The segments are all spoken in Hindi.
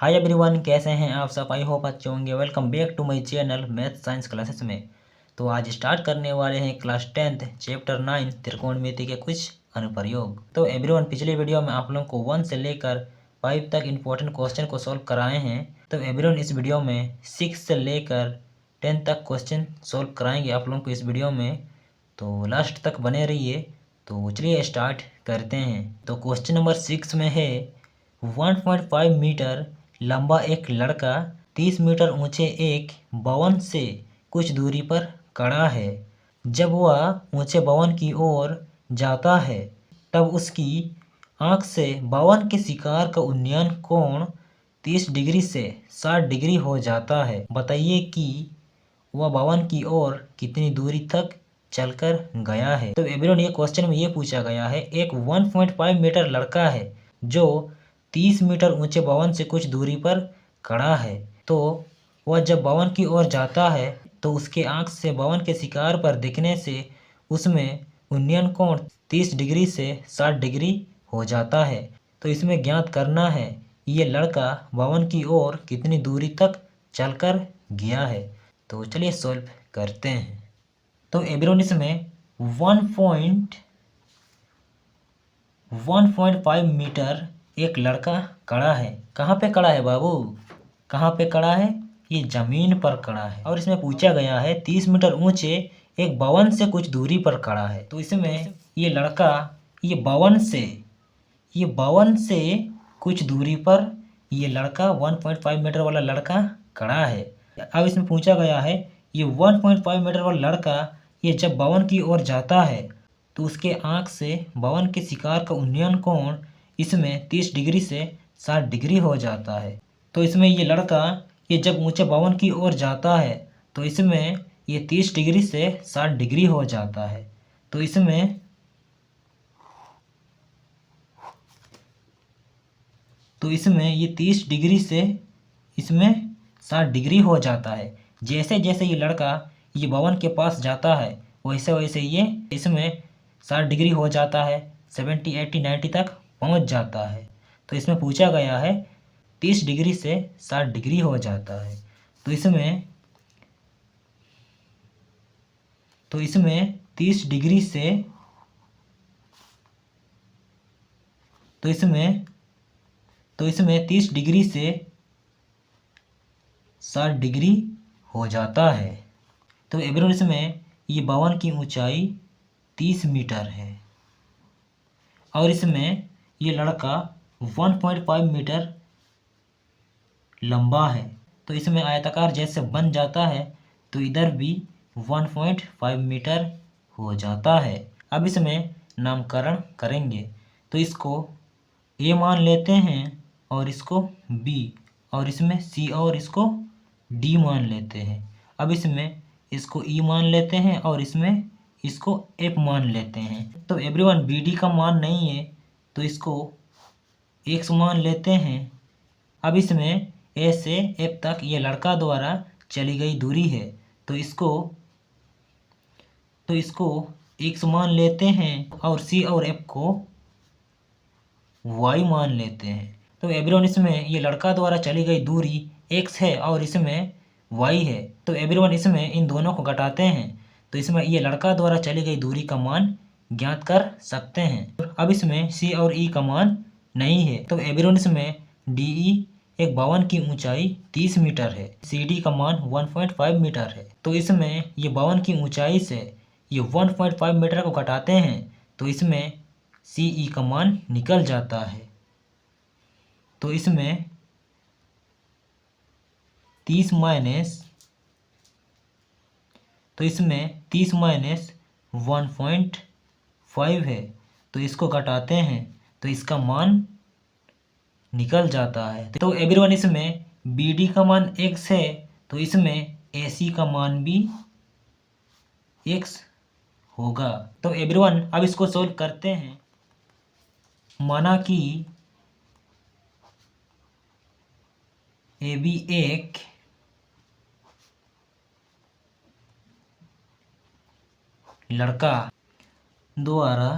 हाय एवरीवन, कैसे हैं आप सब। आई होप अच्छे होंगे। Welcome back to my channel math science classes में। तो आज स्टार्ट करने वाले हैं क्लास 10th चैप्टर 9 त्रिकोणमिति के कुछ अनुप्रयोग। तो एवरीवन, पिछले वीडियो में आप लोगों को 1 से लेकर 5 तक इंपॉर्टेंट क्वेश्चन को सॉल्व कराए हैं। तो एवरीवन, इस वीडियो में 6 से लेकर 10 तक क्वेश्चन सॉल्व कराएंगे आप लोगों को इस वीडियो में। तो लास्ट तक बने रहिए। तो चलिए स्टार्ट करते हैं। तो क्वेश्चन नंबर 6 में है 1.5 मीटर लंबा एक लड़का 30 मीटर ऊंचे एक भवन से कुछ दूरी पर खड़ा है। जब वह ऊंचे भवन की ओर जाता है तब उसकी आंख से भवन के शिकार का उन्नयन कोण 30 डिग्री से 60 डिग्री हो जाता है। बताइए कि वह भवन की ओर कितनी दूरी तक चलकर गया है। तो एवरीवन, ये क्वेश्चन में ये पूछा गया है, एक 1.5 मीटर लड़का है जो 30 मीटर ऊंचे भवन से कुछ दूरी पर खड़ा है। तो वह जब भवन की ओर जाता है तो उसके आंख से भवन के शिकार पर दिखने से उसमें उन्नयन कोण 30 डिग्री से 60 डिग्री हो जाता है। तो इसमें ज्ञात करना है ये लड़का भवन की ओर कितनी दूरी तक चलकर गया है। तो चलिए सॉल्व करते हैं। तो एवरीवन, इसमें 1.5 मीटर एक लड़का खड़ा है। कहाँ पे खड़ा है बाबू? कहाँ पे खड़ा है? ये जमीन पर खड़ा है। और इसमें पूछा गया है 30 मीटर ऊंचे एक भवन से कुछ दूरी पर खड़ा है। तो इसमें ये लड़का ये भवन से कुछ दूरी पर ये लड़का 1.5 मीटर वाला लड़का खड़ा है। अब इसमें पूछा गया है ये 1.5 मीटर वाला लड़का ये जब भवन की ओर जाता है तो उसके आंख से भवन के शिकार का उन्नयन कोण इसमें 30 डिग्री से 60 डिग्री हो जाता है। तो इसमें ये लड़का ये जब ऊंचे भवन की ओर जाता है तो इसमें ये 30 डिग्री से 60 डिग्री हो जाता है। तो इसमें ये 30 डिग्री से इसमें 60 डिग्री हो जाता है। जैसे जैसे ये लड़का ये भवन के पास जाता है वैसे वैसे ये इसमें 60 डिग्री हो जाता है, 70, 80, 90 तक पहुंच जाता है। तो इसमें पूछा गया है 30 डिग्री से 60 डिग्री हो जाता है। तो इसमें 30 डिग्री से तो इसमें 30 डिग्री से 60 डिग्री हो जाता है। तो एवरीवन, इसमें ये भवन की ऊंचाई 30 मीटर है और इसमें ये लड़का 1.5 मीटर लंबा है। तो इसमें आयताकार जैसे बन जाता है तो इधर भी 1.5 मीटर हो जाता है। अब इसमें नामकरण करेंगे तो इसको ए मान लेते हैं और इसको बी, और इसमें सी और इसको डी मान लेते हैं। अब इसमें इसको ई मान लेते हैं और इसमें इसको एफ मान लेते हैं। तो एवरीवन, बी डी का मान नहीं है तो इसको एक्स मान लेते हैं। अब इसमें ए से एफ तक ये लड़का द्वारा चली गई दूरी है तो इसको एक्स मान लेते हैं और सी और एफ को वाई मान लेते हैं। तो एवरीवन, इसमें ये लड़का द्वारा चली गई दूरी x है और इसमें y है। तो एवरीवन, इसमें इन दोनों को घटाते हैं तो इसमें ये लड़का द्वारा चली गई दूरी का मान ज्ञात कर सकते हैं। अब इसमें c और e का मान नहीं है तो एवरीवन, इसमें DE एक भवन की ऊंचाई 30 मीटर है, CD का मान 1.5 मीटर है। तो इसमें ये भवन की ऊंचाई से ये 1.5 मीटर को घटाते हैं तो इसमें CE का मान निकल जाता है। तो इसमें 30 माइनस 1.5 है तो इसको घटाते हैं तो इसका मान निकल जाता है। तो एवरीवन, इसमें BD का मान x है तो इसमें AC का मान भी x होगा। तो एवरीवन, अब इसको सोल्व करते हैं। माना कि AB एक लड़का द्वारा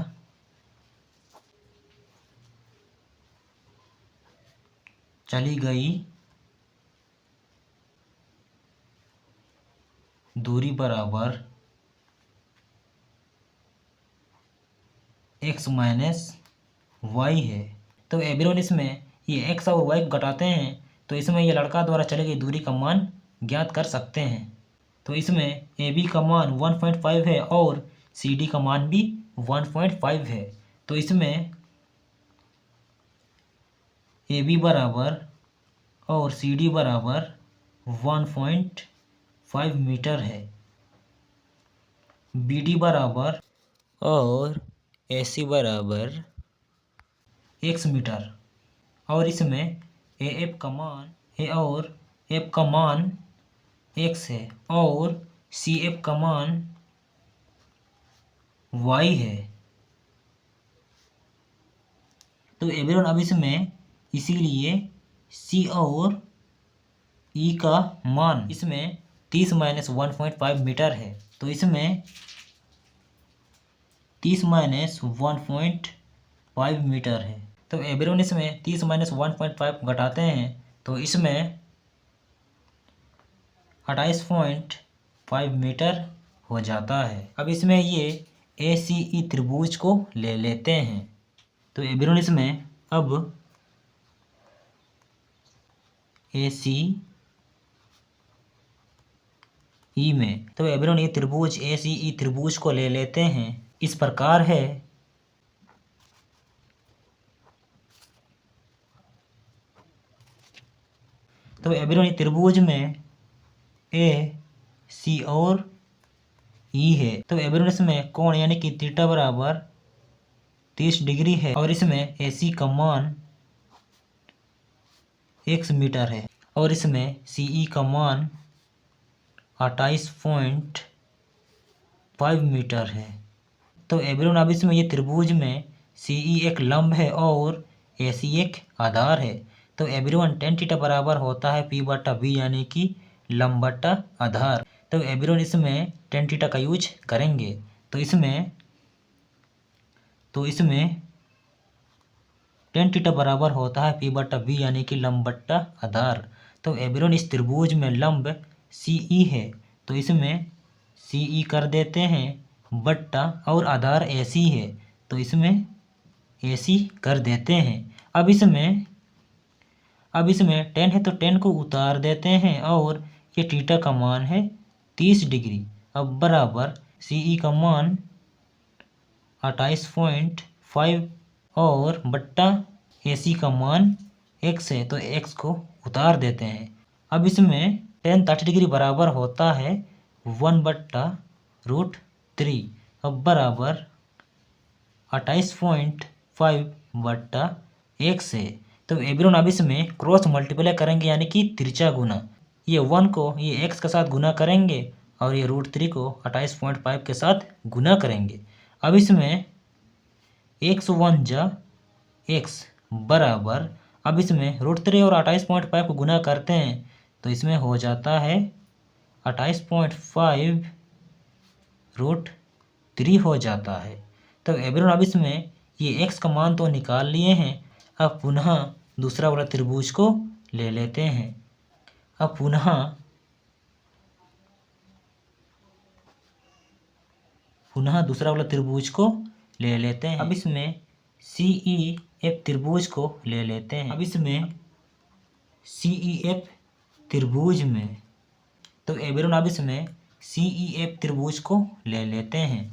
चली गई दूरी बराबर x माइनस वाई है। तो एवरीवन इसमें ये x और y को घटाते हैं तो इसमें ये लड़का द्वारा चली गई दूरी का मान ज्ञात कर सकते हैं। तो इसमें AB का मान 1.5 है और CD का मान भी 1.5 है। तो इसमें AB बराबर और CD बराबर 1.5 मीटर है। BD बराबर और AC बराबर x मीटर और इसमें AF का मान और F का मान x है और CF का मान y है। तो एवरीवन अब इसमें इसीलिए C और E का मान इसमें 30 माइनस 1.5 मीटर है। तो इसमें 30 माइनस 1.5 मीटर है। तो एवरीवन इसमें 30 माइनस 1.5 घटाते हैं तो इसमें 28.5 मीटर हो जाता है। अब इसमें ये ACE त्रिभुज को ले लेते हैं। तो एवरीवन इसमें अब ACE में तो एवरीवन ये त्रिभुज ACE त्रिभुज को ले लेते हैं। इस प्रकार है। तो एवरीवन त्रिभुज में AC और E है। तो एवरीवन इसमें कोण यानी कि थीटा बराबर 30 डिग्री है और इसमें AC का मान x मीटर है और इसमें CE का मान 28.5 मीटर है। तो एवरीवन अब इसमें ये त्रिभुज में CE एक लंब है और AC एक आधार है। तो एवरीवन tan थीटा बराबर होता है P बटा V यानी कि लंब बटा आधार। तो एवरीवन इसमें tan थीटा का यूज करेंगे। तो इसमें tan थीटा बराबर होता है P बटा V यानी कि लंब बटा आधार। तो एवरीवन इस त्रिभुज में लंब CE है तो इसमें CE कर देते हैं बट्टा और आधार AC है तो इसमें AC कर देते हैं। अब इसमें tan है तो tan को उतार देते हैं और ये थीटा का मान है 30 डिग्री। अब बराबर CE का मान 28.5 और बट्टा AC का मान x है तो x को उतार देते हैं। अब इसमें tan 30 डिग्री बराबर होता है 1/√3। अब बराबर 28.5 बट्टा x है। तो एवरीवन अब इसमें क्रॉस मल्टीप्लाई करेंगे यानी कि तिरछा गुना। ये 1 को ये x के साथ गुना करेंगे और ये √3 को 28.5 के साथ गुना करेंगे। अब इसमें x1 जा x बराबर अब इसमें √3 और 28.5 को गुना करते हैं तो इसमें हो जाता है 28.5 √3 हो जाता है। तो एवरीवन अब इसमें ये x का मान तो निकाल लिए हैं। अब पुनः दूसरा वाला त्रिभुज को ले लेते हैं। अब पुनः दूसरा वाला त्रिभुज को ले लेते हैं। अब इसमें CEF त्रिभुज को ले लेते हैं। अब इसमें CEF त्रिभुज में तो एवरीवन अब इसमें CEF त्रिभुज को ले लेते हैं।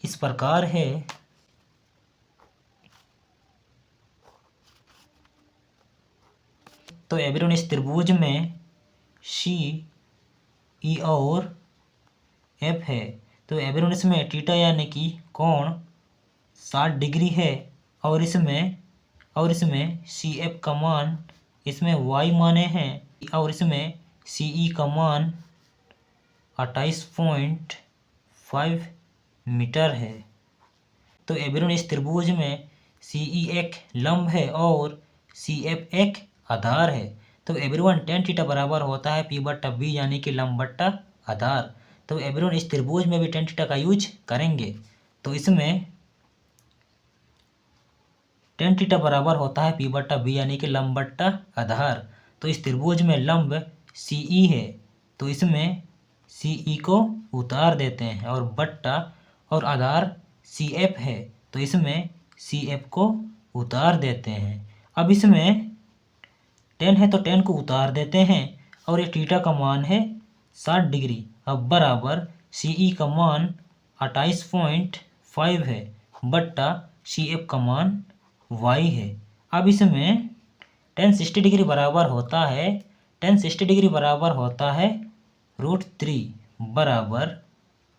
इस प्रकार है। तो एवरीवन इस त्रिभुज में CE और F है। तो एवरीवन इसमें थीटा यानी कि कोण 60 डिग्री है और इसमें CF का मान इसमें y माने हैं और इसमें CE का मान 28.5 मीटर है। तो एवरीवन इस त्रिभुज में CE एक लंब है और CF एक आधार है। तो एवरीवन tan थीटा बराबर होता है P बट्टा V यानी कि लंब बट्टा आधार। तो एवरीवन इस त्रिभुज में भी tan थीटा का यूज करेंगे। तो इसमें tan थीटा बराबर होता है P बट्टा V यानी कि लंब बट्टा आधार। तो इस त्रिभुज में लंब CE है तो इसमें CE को उतार देते हैं और बट्टा और आधार CF है तो इसमें CF को उतार देते हैं। अब इसमें 10 है तो 10 को उतार देते हैं और ये थीटा का मान है 60 डिग्री। अब बराबर CE का मान 28.5 है बट्टा CF का मान y है। अब इसमें tan 60 डिग्री बराबर होता है √3 बराबर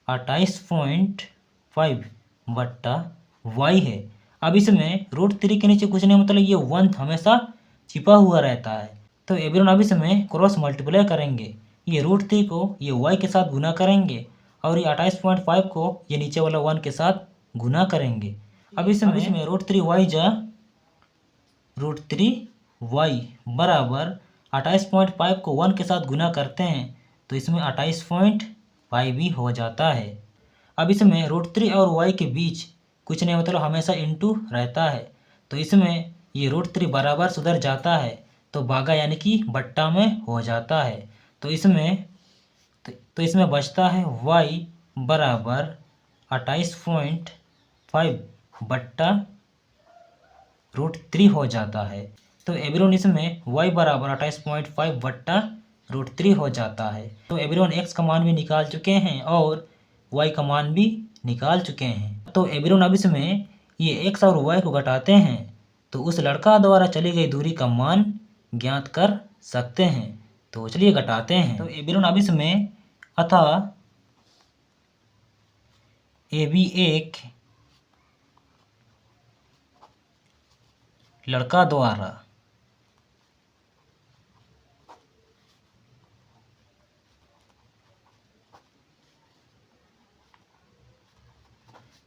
28.5 बट्टा y है। अब इसमें √3 के नीचे कुछ नहीं, मतलब ये 1 हमेशा छिपा हुआ रहता है। तो एवरीवन अब इसमें क्रॉस मल्टीप्लाई करेंगे, ये √3 को ये y के साथ गुना करेंगे और ये 28.5 को ये नीचे वाला 1 के साथ गुना करेंगे। अब इसमें √3y जा √3y बराबर 28.5 को 1 के साथ गुना करते हैं तो इसमें 28.5 ही हो जाता है। अब इसमें √3 और y के बीच कुछ नहीं, मतलब हमेशा इंटू रहता है तो इसमें ये √3 बराबर सुधर जाता है तो भागा यानी कि बट्टा में हो जाता है। तो इसमें बचता है y बराबर 28.5 बट्टा √3 हो जाता है। तो एवरीवन इसमें y बराबर 28.5 बट्टा √3 हो जाता है। तो एवरीवन x का मान भी निकाल चुके हैं और y का मान भी निकाल चुके हैं। तो एवरीवन अब इसमें ये x और y को घटाते हैं तो उस लड़का द्वारा चली गई दूरी का मान ज्ञात कर सकते हैं। तो चलिए घटाते हैं। तो एवरीवन अब इसमें अतः AB एक लड़का द्वारा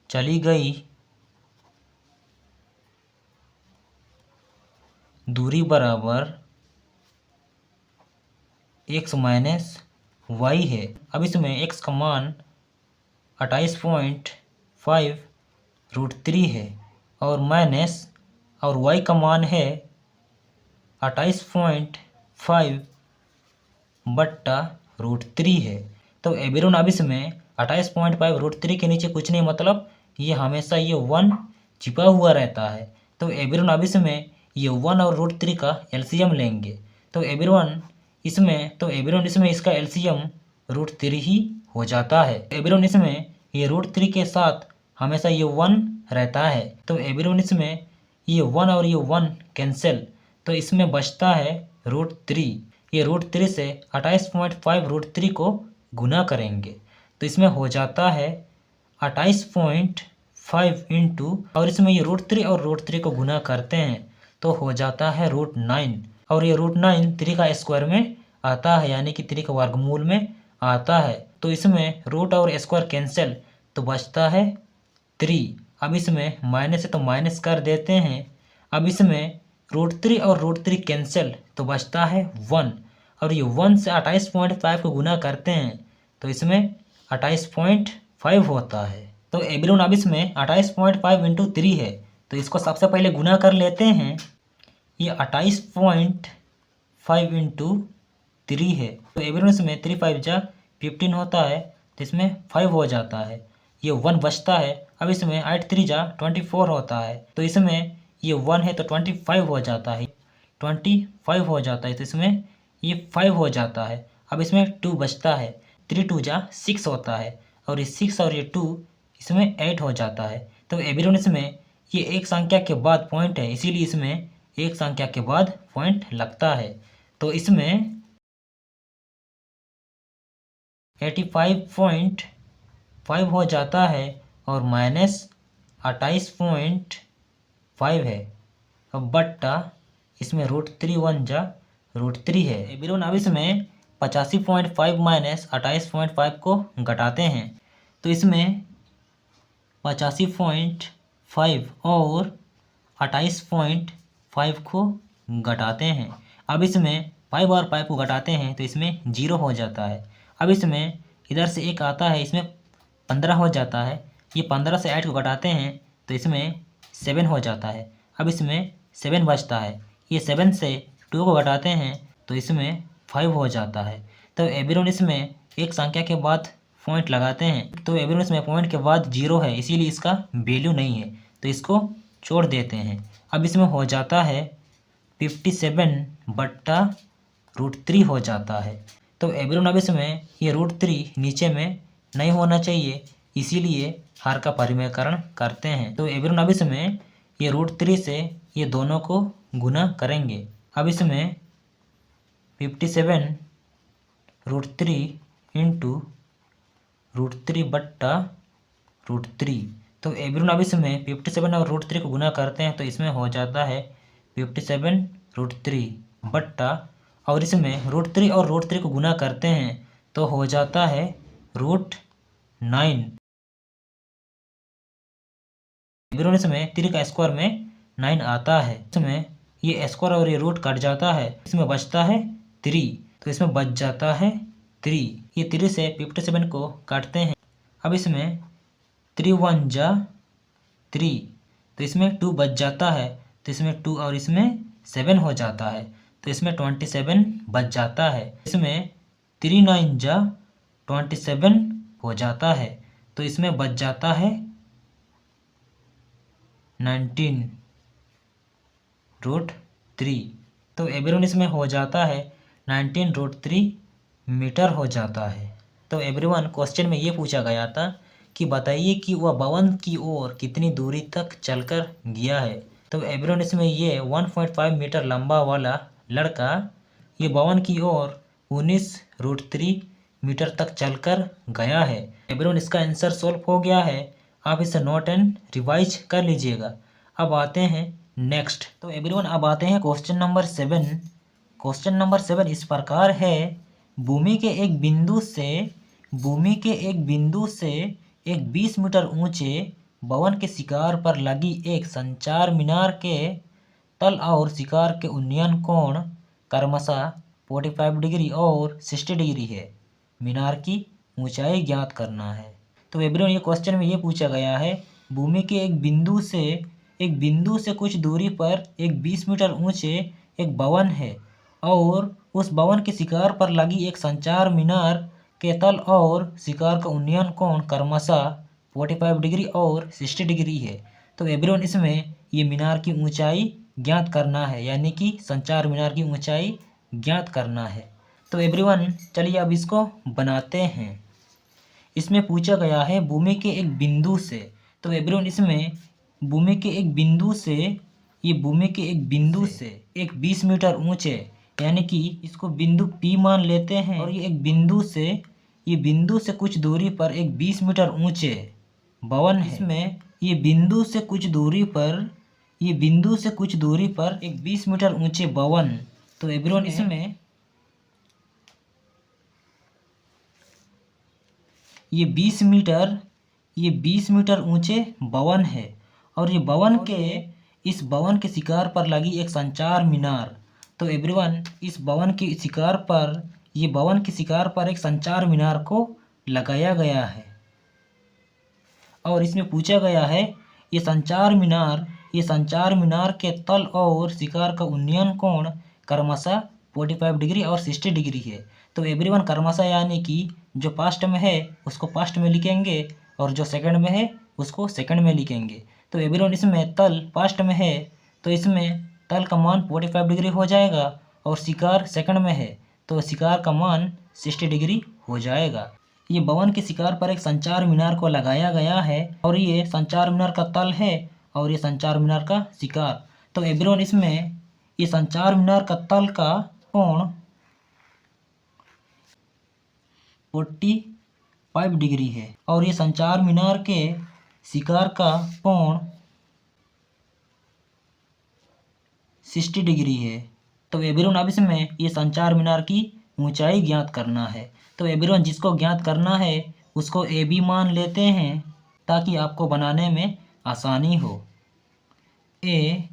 चली गई दूरी बराबर x माइनस y है। अब इसमें x का मान 28.5 √3 है और माइनस और y का मान है 28.5 बट्टा √3 है। तो एवरीवन अब इसमें 28.5 √3 के नीचे कुछ नहीं, मतलब ये हमेशा ये 1 छिपा हुआ रहता है। तो एवरीवन अब इसमें ये 1 और √3 का एलसीएम लेंगे। तो एवरीवन इसमें इसका एलसीएम √3 ही हो जाता है। एवरीवन इसमें ये √3 के साथ हमेशा ये 1 रहता है। तो एवरीवन इसमें ये 1 और ये 1 कैंसिल तो इसमें बचता है √3। ये √3 से 28.5 √3 को गुना करेंगे तो इसमें हो जाता है 28.5 इंटू और इसमें ये √3 और √3 को गुना करते हैं तो हो जाता है √9 और ये √9 3 का स्क्वायर में आता है यानी कि 3 का वर्गमूल में आता है। तो इसमें रूट और स्क्वायर कैंसिल तो बचता है 3। अब इसमें माइनस है तो माइनस कर देते हैं। अब इसमें √3 और √3 कैंसिल तो बचता है 1 और ये 1 से 28.5 को गुना करते हैं तो इसमें 28.5 होता है। तो एवरीवन अब इसमें 28.5 इंटू 3 है तो इसको सबसे पहले गुना कर लेते हैं। ये 28.5 इंटू 3 है तो एवरीवन इसमें 3 5 जा 15 होता है तो इसमें 5 हो जाता है, ये 1 बचता है। अब इसमें 8 3 जा 24 होता है तो इसमें ये 1 है तो 25 हो जाता है, 25 हो जाता है तो इसमें ये 5 हो जाता है। अब इसमें 2 बचता है, 3 2 जा 6 होता है और ये 6 और ये 2 इसमें 8 हो जाता है। तो एवरीवन इसमें ये एक संख्या के बाद पॉइंट है इसीलिए इसमें एक संख्या के बाद पॉइंट लगता है। तो इसमें 85.5 हो जाता है और माइनस 28.5 है। अब बट्टा इसमें √3 1 जा √3 है। एवरीवन अब इसमें 85.5 माइनस 28.5 को घटाते हैं तो इसमें 85.5 और 28.5 को घटाते हैं। अब इसमें 5 और 5 को घटाते हैं तो इसमें 0 हो जाता है। अब इसमें इधर से एक आता है इसमें 15 हो जाता है, ये 15 से 8 को घटाते हैं तो इसमें 7 हो जाता है। अब इसमें 7 बचता है, ये 7 से 2 को घटाते हैं तो इसमें 5 हो जाता है। तो एवरीवन इसमें एक संख्या के बाद पॉइंट लगाते हैं, तो एवरीवन इसमें पॉइंट के बाद 0 है, इसीलिए इसका वैल्यू नहीं है, तो इसको छोड़ देते हैं। अब इसमें हो जाता है 57/√3 हो जाता है। तो एवरीवन अब इसमें ये √3 नीचे में नहीं होना चाहिए, इसीलिए हर का परिमेयकरण करते हैं। तो एवरीवन अब इसमें ये √3 से ये दोनों को गुना करेंगे। अब इसमें 57√3 इंटू √3/√3। तो एवरीवन अब इसमें 57 और √3 को गुना करते हैं, तो इसमें हो जाता है 57√3 बट्टा, और इसमें √3 और √3 को गुना करते हैं तो हो जाता है √9। एवरीवन इसमें 3 का स्क्वायर में 9 आता है। इसमें ये स्क्वायर और ये रूट कट जाता है, इसमें बचता है 3, तो इसमें बच जाता है 3। ये 3 से 57 को काटते हैं। अब इसमें 3 1 जा 3, तो इसमें 2 बच जाता है, तो इसमें 2 और इसमें 7 हो जाता है, तो इसमें 27 बच जाता है। इसमें 3 9 जा 27 हो जाता है, तो इसमें बच जाता है 19√3। तो एवरीवन इसमें हो जाता है 19√3 मीटर हो जाता है। तो एवरीवन क्वेश्चन में ये पूछा गया था कि बताइए कि वह भवन की ओर कितनी दूरी तक चलकर गया है। तो एवरीवन इसमें ये 1.5 मीटर लंबा वाला लड़का ये भवन की ओर 19√3 मीटर तक चलकर गया है। एवरीवन इसका आंसर सॉल्व हो गया है, आप इसे नोट एंड रिवाइज कर लीजिएगा। अब आते हैं नेक्स्ट। तो एवरीवन अब आते हैं क्वेश्चन नंबर 7। क्वेश्चन नंबर 7 इस प्रकार है, भूमि के एक बिंदु से एक 20 मीटर ऊंचे भवन के शिखर पर लगी एक संचार मीनार के तल और शिखर के उन्नयन कोण क्रमशः 45 डिग्री और 60 डिग्री है। मीनार की ऊंचाई ज्ञात करना है। तो एवरीवन ये क्वेश्चन में ये पूछा गया है, भूमि के एक बिंदु से कुछ दूरी पर एक 20 मीटर ऊंचे एक भवन है और उस भवन के शिखर पर लगी एक संचार मीनार के तल और शिखर का उन्नयन कोण क्रमशः 45 डिग्री और 60 डिग्री है। तो एवरीवन इसमें ये मीनार की ऊंचाई ज्ञात करना है, यानी कि संचार मीनार की ऊंचाई ज्ञात करना है। तो एवरीवन चलिए अब इसको बनाते हैं। इसमें पूछा गया है भूमि के एक बिंदु से, तो एवरीवन इसमें भूमि के एक बिंदु से एक 20 मीटर ऊंचे, यानी कि इसको बिंदु P मान लेते हैं, और ये बिंदु से कुछ दूरी पर एक 20 मीटर ऊंचे भवन है। इसमें ये बिंदु से कुछ दूरी पर एक 20 मीटर ऊंचे भवन, तो एवरीवन इसमें ये 20 मीटर ऊंचे भवन है, और ये इस भवन के शिखर पर लगी एक संचार मीनार। तो एवरीवन इस भवन के शिखर पर एक संचार मीनार को लगाया गया है, और इसमें पूछा गया है ये संचार मीनार के तल और शिखर का उन्नयन कोण क्रमशः 45 डिग्री और 60 डिग्री है। तो एवरीवन क्रमशः यानी कि जो पास्ट में है उसको पास्ट में लिखेंगे और जो सेकंड में है उसको सेकंड में लिखेंगे। तो एवरीवन इसमें तल पास्ट में है, तो इसमें तल का मान 45 डिग्री हो जाएगा, और शिखर सेकंड में है तो शिखर का मान 60 डिग्री हो जाएगा। ये भवन के शिखर पर एक संचार मीनार को लगाया गया है, और ये संचार मीनार का तल है और ये संचार मीनार का शिखर। तो एवरीवन इसमें ये संचार मीनार का तल का कोण 45 डिग्री है, और ये संचार मीनार के शिखर का कोण 60 डिग्री है। तो एवरीवन अब इसमें ये संचार मीनार की ऊंचाई ज्ञात करना है। तो एवरीवन जिसको ज्ञात करना है उसको AB मान लेते हैं ताकि आपको बनाने में आसानी हो। A,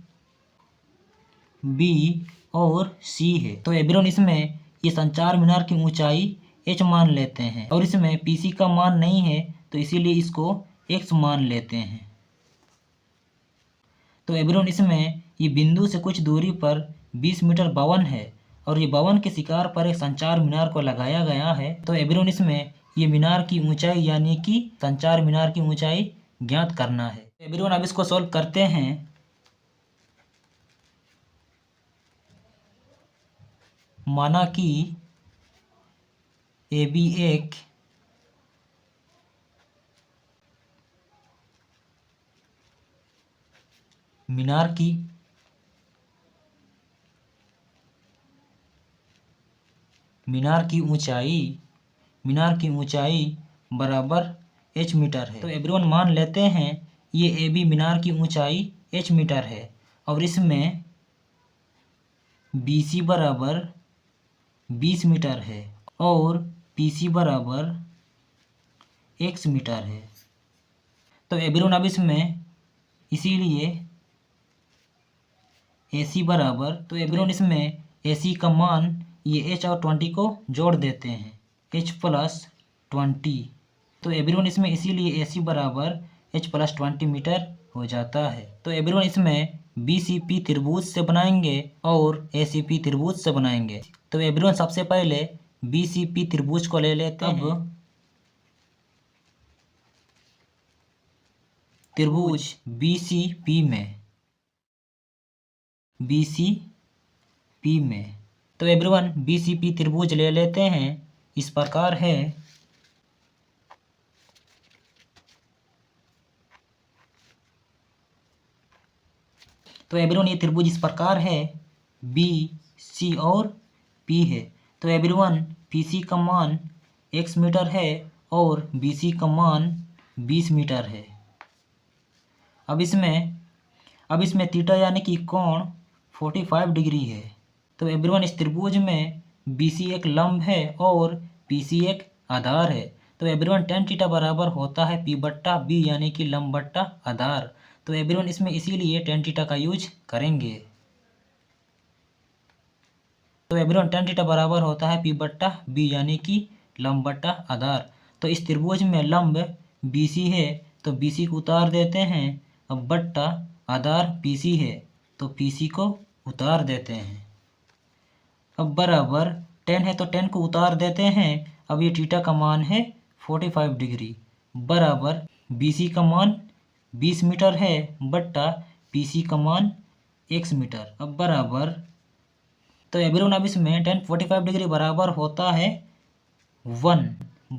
B और C है। तो एवरीवन इसमें ये संचार मीनार की ऊंचाई H मान लेते हैं, और इसमें PC का मान नहीं है तो इसीलिए इसको X मान लेते हैं। तो एवरीवन इसमें ये बिंदु से कुछ दूरी पर 20 मीटर भवन है, और ये भवन के शिकार पर एक संचार मीनार को लगाया गया है। तो एवरीवन इसमें ये मीनार की ऊंचाई यानी कि संचार मीनार की ऊंचाई ज्ञात करना है। एवरीवन अब इसको सॉल्व करते हैं। माना कि ए बी एक मीनार की ऊंचाई बराबर h मीटर है। तो एवरीवन मान लेते हैं ये ए बी मीनार की ऊंचाई h मीटर है और इसमें बी सी बराबर 20 मीटर है और पी सी बराबर x मीटर है। तो एवरीवन अब इसमें इसीलिए AC बराबर, तो एवरीवन इसमें AC का मान ये h और 20 को जोड़ देते हैं, h प्लस 20। तो एवरीवन इसमें इसीलिए AC बराबर h प्लस 20 मीटर हो जाता है। तो एवरीवन इसमें BCP त्रिभुज से बनाएंगे और ACP त्रिभुज से बनाएंगे। तो एवरीवन सबसे पहले BCP त्रिभुज को ले लेते हैं। अब त्रिभुज BCP में तो एवरीवन BCP त्रिभुज ले लेते हैं। इस प्रकार है। तो एवरीवन ये त्रिभुज इस प्रकार है, BC और P है। तो एवरीवन PC का मान x मीटर है और BC का मान 20 मीटर है। अब इसमें थीटा यानी कि कोण 45 डिग्री है। तो एवरीवन इस त्रिभुज में BC एक लंब है और PC एक आधार है। तो एवरीवन tan थीटा बराबर होता है P बट्टा B यानी कि लंब बट्टा आधार। तो एवरीवन इसमें इसीलिए tan थीटा का यूज करेंगे। तो एवरीवन tan थीटा बराबर होता है P बट्टा B यानी कि लंब बट्टा आधार। तो इस त्रिभुज में लंब BC है तो BC को उतार देते हैं। अब बट्टा आधार PC है तो PC को उतार देते हैं। अब बराबर tan है तो tan को उतार देते हैं। अब ये थीटा का मान है 45 डिग्री बराबर BC का मान 20 मीटर है बट्टा PC का मान x मीटर। अब बराबर, तो एवरीवन अब इसमें tan 45 डिग्री बराबर होता है 1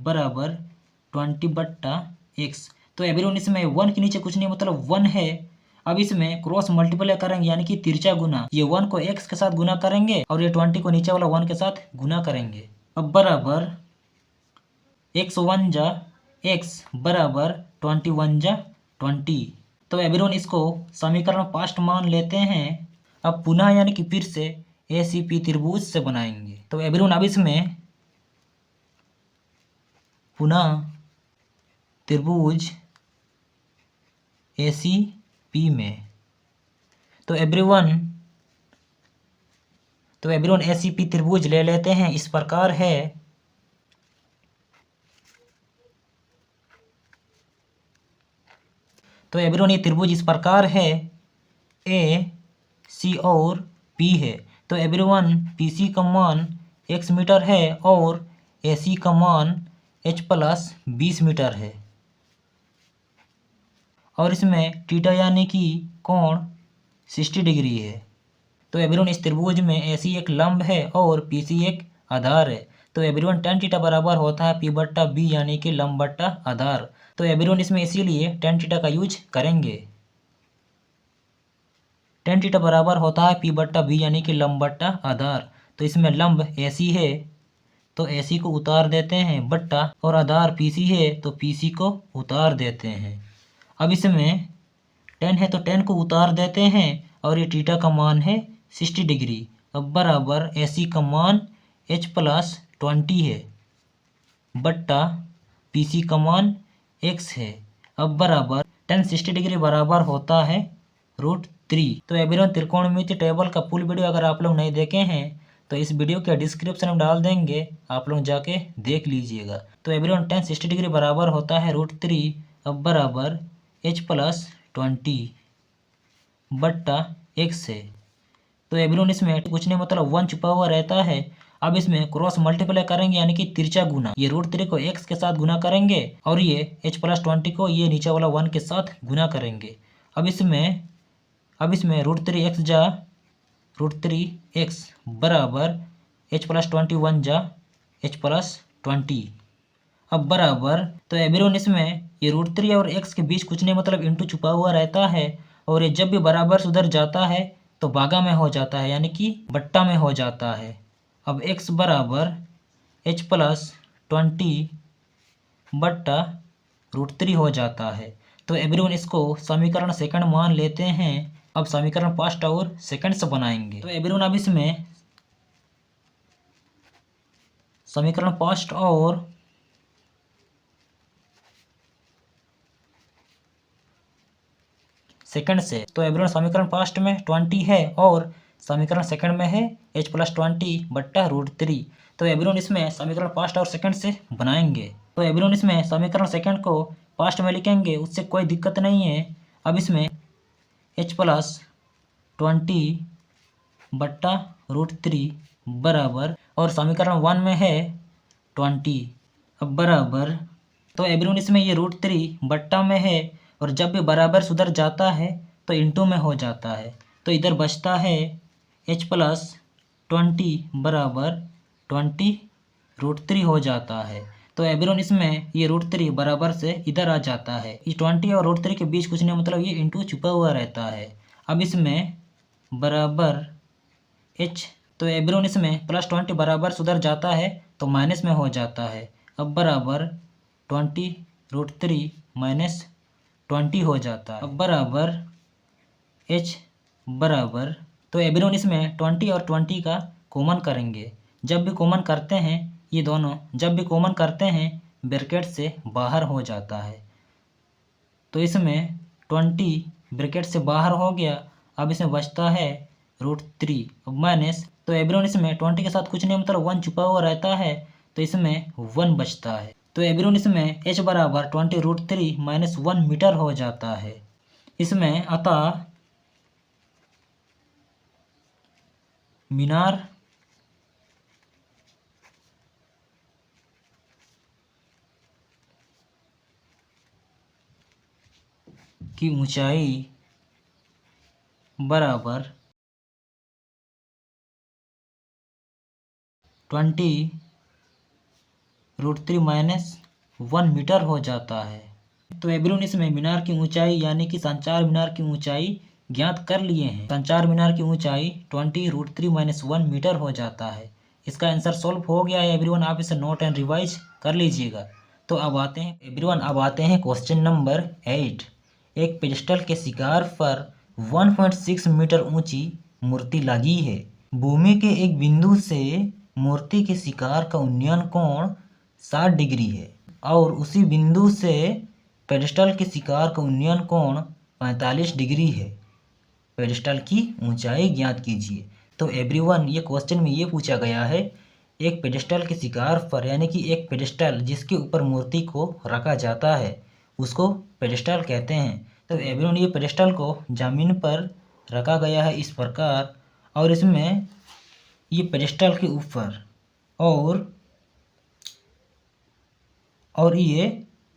बराबर 20 बट्टा x। तो एवरीवन इसमें 1 के नीचे कुछ नहीं मतलब 1 है। अब इसमें क्रॉस मल्टीप्लाई करेंगे यानी कि तिरछा गुना, ये 1 को x के साथ गुना करेंगे और ये 20 को नीचे वाला 1 के साथ गुना करेंगे। अब बराबर x 1 जा x बराबर 21 जा 20। तो एवरीवन इसको समीकरण 5 मान लेते हैं। अब पुनः यानी कि फिर से ACP त्रिभुज से बनाएंगे। तो एवरीवन अब इसमें पुनः त्रिभुज ACP में तो एवरीवन ACP त्रिभुज ले लेते हैं। इस प्रकार है। तो एवरीवन ये त्रिभुज इस प्रकार है, AC और P है। तो एवरीवन PC का मान x मीटर है और AC का मान h प्लस 20 मीटर है और इसमें थीटा यानी कि कोण 60 डिग्री है। तो एवरीवन इस त्रिभुज में AC एक लंब है और PC एक आधार है। तो एवरीवन tan थीटा बराबर होता है P बट्टा B यानी कि लंब बट्टा आधार। तो एवरीवन इसमें इसीलिए tan थीटा का यूज करेंगे। tan थीटा बराबर होता है P बट्टा B यानी कि लंब बट्टा आधार। तो इसमें लंब AC है तो AC को उतार देते हैं बट्टा और आधार PC है तो PC को उतार देते हैं। अब इसमें tan है तो tan को उतार देते हैं और ये थीटा का मान है 60 डिग्री। अब बराबर AC का मान h प्लस 20 है बट्टा PC का मान x है। अब बराबर tan 60 डिग्री बराबर होता है √3। तो एवरीवन त्रिकोणमिति टेबल का फुल वीडियो अगर आप लोग नहीं देखे हैं तो इस वीडियो के डिस्क्रिप्शन में डाल देंगे, आप लोग जाके देख लीजिएगा। तो एवरीवन tan 60 डिग्री बराबर होता है √3। अब बराबर h प्लस 20 बट्टा x है। तो एवरीवन इसमें कुछ नहीं मतलब 1 छुपा हुआ रहता है। अब इसमें क्रॉस मल्टीप्लाई करेंगे यानी कि तिरछा गुना। ये √3 को x के साथ गुना करेंगे और ये h+20 को ये नीचे वाला 1 के साथ गुना करेंगे। अब इसमें √3x जा √3x बराबर h+21 जा h+20। अब बराबर तो एवरीवन इसमें ये √3 और x के बीच कुछ नहीं मतलब इंटू छुपा हुआ रहता है और ये जब भी बराबर से उधर जाता है तो भागा में हो जाता है यानी कि बट्टा में हो जाता है। अब x बराबर h+20 बट्टा √3 हो जाता है। तो एवरीवन इसको समीकरण सेकंड मान लेते हैं। अब समीकरण फर्स्ट और सेकंड से बनाएंगे। तो एवरीवन अब इसमें समीकरण फर्स्ट और सेकंड से, तो एवरीवन समीकरण फर्स्ट में 20 है और समीकरण सेकंड में है h+20 बट्टा √3। तो एवरीवन इसमें समीकरण फर्स्ट और सेकंड से बनाएंगे। तो एवरीवन इसमें समीकरण सेकंड को फर्स्ट में लिखेंगे, उससे कोई दिक्कत नहीं है। अब इसमें h+20 बट्टा √3 बराबर और समीकरण 1 में है 20। अब बराबर तो एवरीवन इसमें ये √3 बट्टा में है और जब भी बराबर सुधर जाता है तो इंटू में हो जाता है। तो इधर बचता है h+20 बराबर 20 √3 हो जाता है। तो एवरीवन इसमें ये √3 बराबर से इधर आ जाता है। इस 20 और √3 के बीच कुछ नहीं मतलब ये इंटू छुपा हुआ रहता है। अब इसमें बराबर h, तो एवरीवन इसमें +20 बराबर सुधर जाता है तो माइनस में हो जाता है। अब बराबर 20 √3 माइनस 20 हो जाता है। अब बराबर h बराबर तो एवरीवन इसमें 20 और 20 का कॉमन करेंगे। जब भी कॉमन करते हैं ये दोनों जब भी कॉमन करते हैं ब्रैकेट से बाहर हो जाता है। तो इसमें 20 ब्रैकेट से बाहर हो गया। अब इसमें बचता है √3 माइनस तो एवरीवन इसमें 20 के साथ कुछ नहीं मतलब 1 छुपा हुआ रहता है तो इसमें 1 बचता है। तो एवरीवन इसमें h बराबर 20 √3 माइनस 1 मीटर हो जाता है। इसमें अतः मीनार की ऊंचाई बराबर 20 √3 माइनस 1 मीटर हो जाता है। तो एवरीवन इसमें मीनार की ऊंचाई यानी कि संचार मीनार की ऊंचाई ज्ञात कर लिए हैं। संचार मीनार की ऊंचाई 20 √3 माइनस 1 मीटर हो जाता है। इसका आंसर सॉल्व हो गया है एवरीवन, आप इसे नोट एंड रिवाइज कर लीजिएगा। तो अब आते हैं एवरीवन क्वेश्चन नंबर 8। एक पेडिस्टल के शिकार पर 1.6 मीटर ऊंची मूर्ति लगी है। भूमि के एक बिंदु से मूर्ति के शिकार का उन्नयन कोण 60 डिग्री है और उसी बिंदु से पेडिस्टल के शिकार का उन्नयन कोण 45 डिग्री है। पेडिस्टल की ऊंचाई ज्ञात कीजिए। तो एवरीवन ये क्वेश्चन में ये पूछा गया है, एक पेडिस्टल के शिकार पर यानी कि एक पेडिस्टल जिसके ऊपर मूर्ति को रखा जाता है उसको पेडिस्टल कहते हैं। तो एवरीवन ये पेडिस्टल को जमीन पर रखा गया है इस प्रकार और इसमें ये पेडिस्टल के ऊपर और ये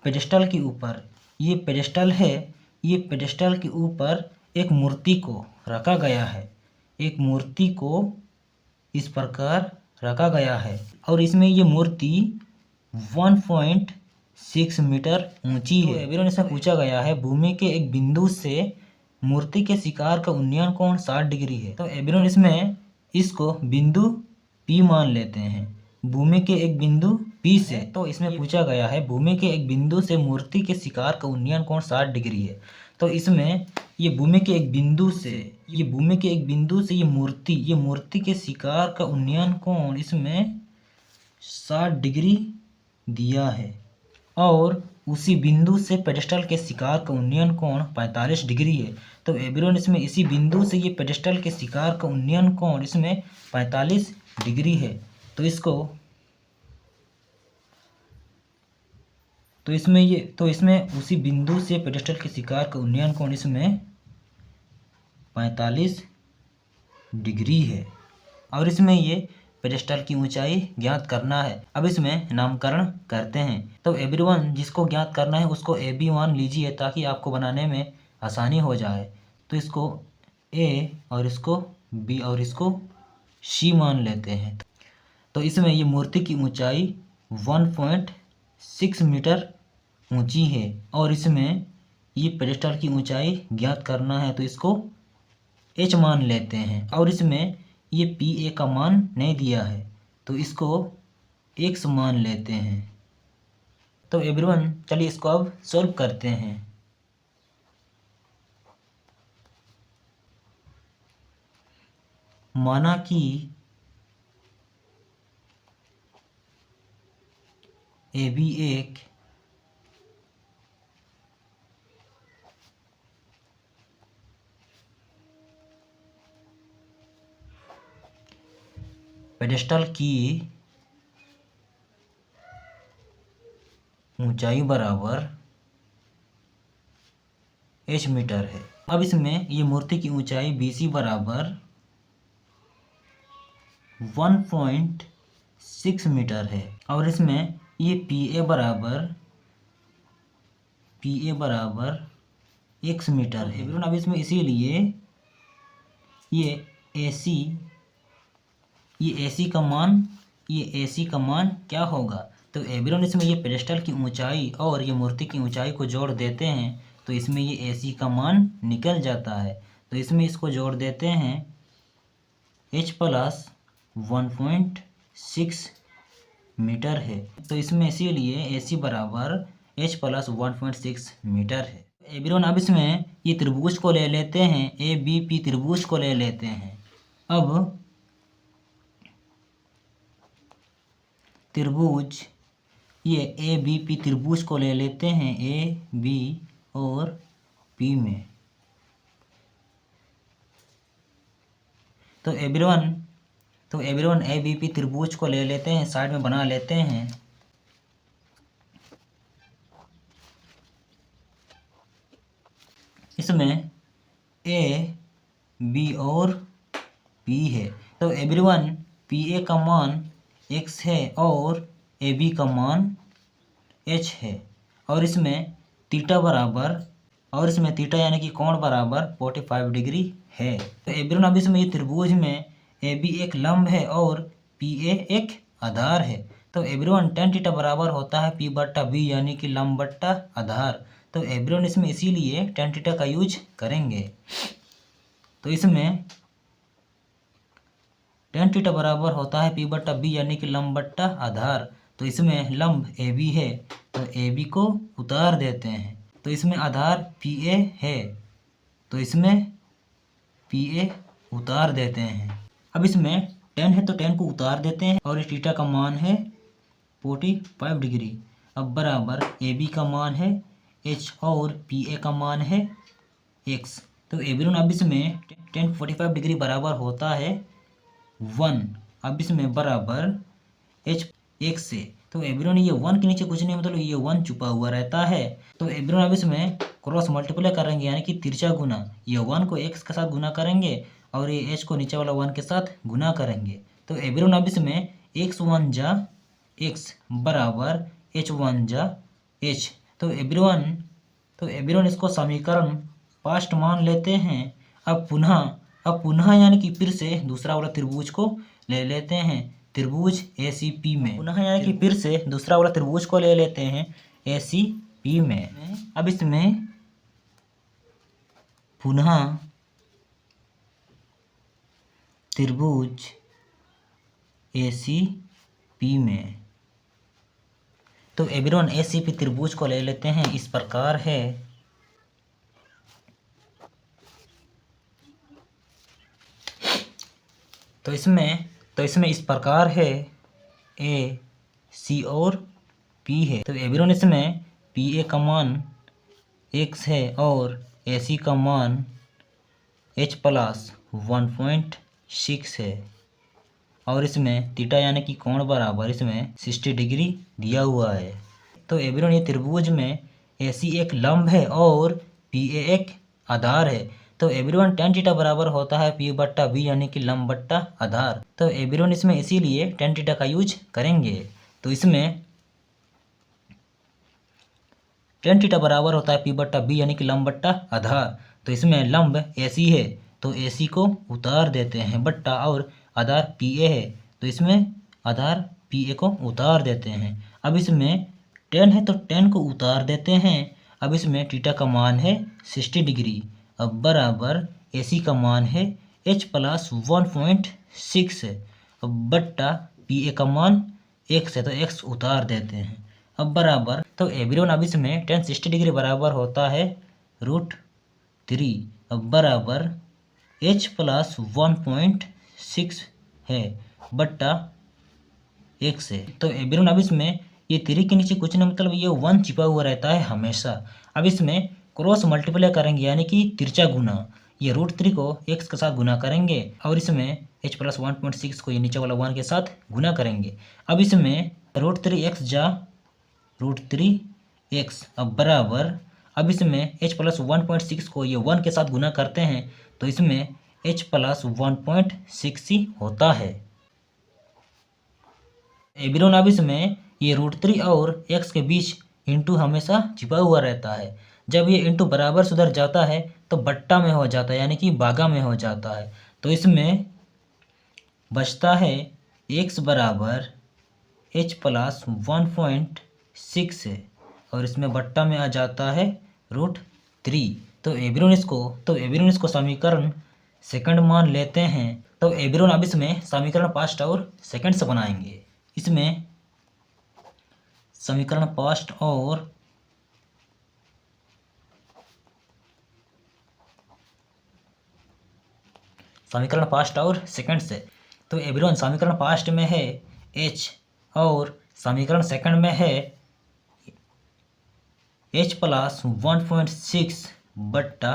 पेडिस्टल के ऊपर ये पेडिस्टल है। ये पेडिस्टल के ऊपर एक मूर्ति को रखा गया है। एक मूर्ति को इस प्रकार रखा गया है और इसमें ये मूर्ति 1.6 मीटर ऊंची है। एवरीवन इसमें पूछा गया है भूमि के एक बिंदु से मूर्ति के शिकार का उन्नयन कोण 60 डिग्री है। तो एवरीवन इसमें इसको बिंदु P मान लेते हैं। भूमि के एक बिंदु P से तो इसमें पूछा गया है भूमि के एक बिंदु से मूर्ति के शिकार का उन्नयन कोण 60 डिग्री है। तो इसमें ये भूमि के एक बिंदु से ये मूर्ति के शिकार का उन्नयन कोण इसमें 60 डिग्री दिया है और उसी बिंदु से पेडिस्टल के शिकार का उन्नयन कोण 45 डिग्री है। तो एवरीवन इसमें इसी बिंदु से ये पेडिस्टल के शिकार का उन्नयन कोण इसमें 45 डिग्री है। तो इसमें उसी बिंदु से पेडिस्टल के शिकार का उन्नयन कोण इसमें 45 डिग्री है और इसमें ये पेडेस्टल की ऊंचाई ज्ञात करना है। अब इसमें नामकरण करते हैं। तो एवरीवन जिसको ज्ञात करना है उसको AB मान लीजिए ताकि आपको बनाने में आसानी हो जाए। तो इसको A और इसको B और इसको C मान लेते हैं। तो इसमें ये मूर्ति की ऊंचाई 1.6 मीटर ऊंची है और इसमें ये पेडेस्टल की ऊंचाई ज्ञात करना है। तो इसको H मान लेते हैं और इसमें ये PA का मान नहीं दिया है तो इसको X मान लेते हैं। तो एवरीवन चलिए इसको अब सॉल्व करते हैं। माना कि AB एक पेडेस्टल की ऊंचाई बराबर H मीटर है। अब इसमें ये मूर्ति की ऊंचाई BC बराबर 1.6 मीटर है और इसमें ये PA बराबर X मीटर है। अब इसमें इसीलिए ये AC का मान क्या होगा। तो एवरीवन इसमें ये पेडेस्टल की ऊंचाई और ये मूर्ति की ऊंचाई को जोड़ देते हैं तो इसमें ये AC का मान निकल जाता है। तो इसमें इसको जोड़ देते हैं H प्लस 1.6 मीटर है। तो इसमें इसीलिए AC बराबर H प्लस 1.6 मीटर है। एवरीवन अब इसमें ये त्रिभुज को ले लेते हैं, ABP त्रिभुज को ले लेते हैं। अब त्रिभुज ये ABP त्रिभुज को ले लेते हैं A, B और P में। तो एवरीवन ABP त्रिभुज को ले लेते हैं, साइड में बना लेते हैं। इसमें A, B और P है। तो एवरीवन PA का मान X है और AB का मान H है और इसमें थीटा यानी कि कोण बराबर 45 डिग्री है। तो एवरीवन अब इसमें ये त्रिभुज में AB एक लंब है और PA एक आधार है। तो एवरीवन tan थीटा बराबर होता है P बट्टा B यानी कि लंब बट्टा आधार। तो एवरीवन इसमें इसीलिए tan थीटा का यूज करेंगे। तो इसमें tan थीटा बराबर होता है P बट्टा B यानी कि लंब बट्टा आधार। तो इसमें लंब AB है तो AB को उतार देते हैं। तो इसमें आधार PA है तो इसमें PA उतार देते हैं। अब इसमें tan है तो tan को उतार देते हैं और इस थीटा का मान है 45 डिग्री। अब बराबर AB का मान है H और PA का मान है X। तो एवरीवन अब इसमें tan 45 डिग्री बराबर होता है 1। अब इसमें बराबर H X से। तो एवरीवन ये 1 के नीचे कुछ नहीं मतलब ये 1 छुपा हुआ रहता है। तो एवरीवन अब इसमें क्रॉस मल्टीप्लाई करेंगे यानी कि तिरछा गुना। ये 1 को X के साथ गुना करेंगे और ये H को नीचे वाला 1 के साथ गुना करेंगे। तो एवरीवन अब इसमें X1 जा X बराबर H1 जा H। तो एवरीवन इसको समीकरण 5 मान लेते हैं। अब पुनः यानी कि फिर से दूसरा वाला त्रिभुज को ले लेते हैं त्रिभुज ACP में। पुनः यानी कि फिर से दूसरा वाला त्रिभुज को ले लेते हैं ACP में। अब इसमें पुनः त्रिभुज ACP में। तो एवरीवन ACP त्रिभुज को ले लेते हैं, इस प्रकार है। तो इसमें इस प्रकार है A, C और P है। तो एवरीवन इसमें PA का मान X है और AC का मान H प्लस 1.6 है और इसमें थीटा यानी कि कोण बराबर इसमें 60 डिग्री दिया हुआ है। तो एवरीवन ये त्रिभुज में AC एक लंब है और PA एक आधार है। तो एवरीवन टेन थीटा बराबर होता है पी बट्टा बी यानी कि लंब बट्टा आधार। तो एवरीवन इसमें इसीलिए टेन थीटा का यूज करेंगे। तो इसमें टेन थीटा बराबर होता है पी बट्टा बी यानी कि लंब बट्टा आधार। तो इसमें लंब एसी है तो एसी को उतार देते हैं बट्टा और आधार पी ए है तो इसमें आधार पी ए को उतार देते हैं। अब इसमें टेन है तो टेन को उतार देते हैं। अब इसमें थीटा का मान है 60 डिग्री। अब बराबर एसी का मान है h प्लस 1.6 है। अब बट्टा पी ए का मान x है तो x उतार देते हैं। अब बराबर तो एवरीवन अब इसमें टेन 60 डिग्री बराबर होता है √3। अब बराबर h प्लस 1.6 है बट्टा x है। तो एवरीवन अब इसमें ये 3 के नीचे कुछ नहीं मतलब ये 1 छिपा हुआ रहता है हमेशा। अब इसमें क्रॉस मल्टीप्लाई करेंगे यानी कि तिरछा गुना। ये √3 को x के साथ गुना करेंगे और इसमें h प्लस 1.6 को ये नीचे वाला 1 के साथ गुना करेंगे। अब इसमें √3x जा √3x। अब बराबर अब इसमें h प्लस 1.6 को ये 1 के साथ गुना करते हैं तो इसमें h प्लस 1.6 ही होता है। एवरीवन अब इसमें ये √3 और x के बीच इंटू हमेशा छिपा हुआ रहता है। जब ये इंटू बराबर से उधर जाता है तो बट्टा में हो जाता है यानी कि भागा में हो जाता है। तो इसमें बचता है x बराबर h प्लस 1.6 है और इसमें बट्टा में आ जाता है √3। तो एवरीवन इसको समीकरण सेकंड मान लेते हैं। तो एवरीवन अब इसमें समीकरण फर्स्ट और सेकंड से बनाएंगे। इसमें समीकरण फर्स्ट और सेकंड से। तो एवरीवन समीकरण फर्स्ट में है h और समीकरण सेकंड में है h प्लस 1.6 बट्टा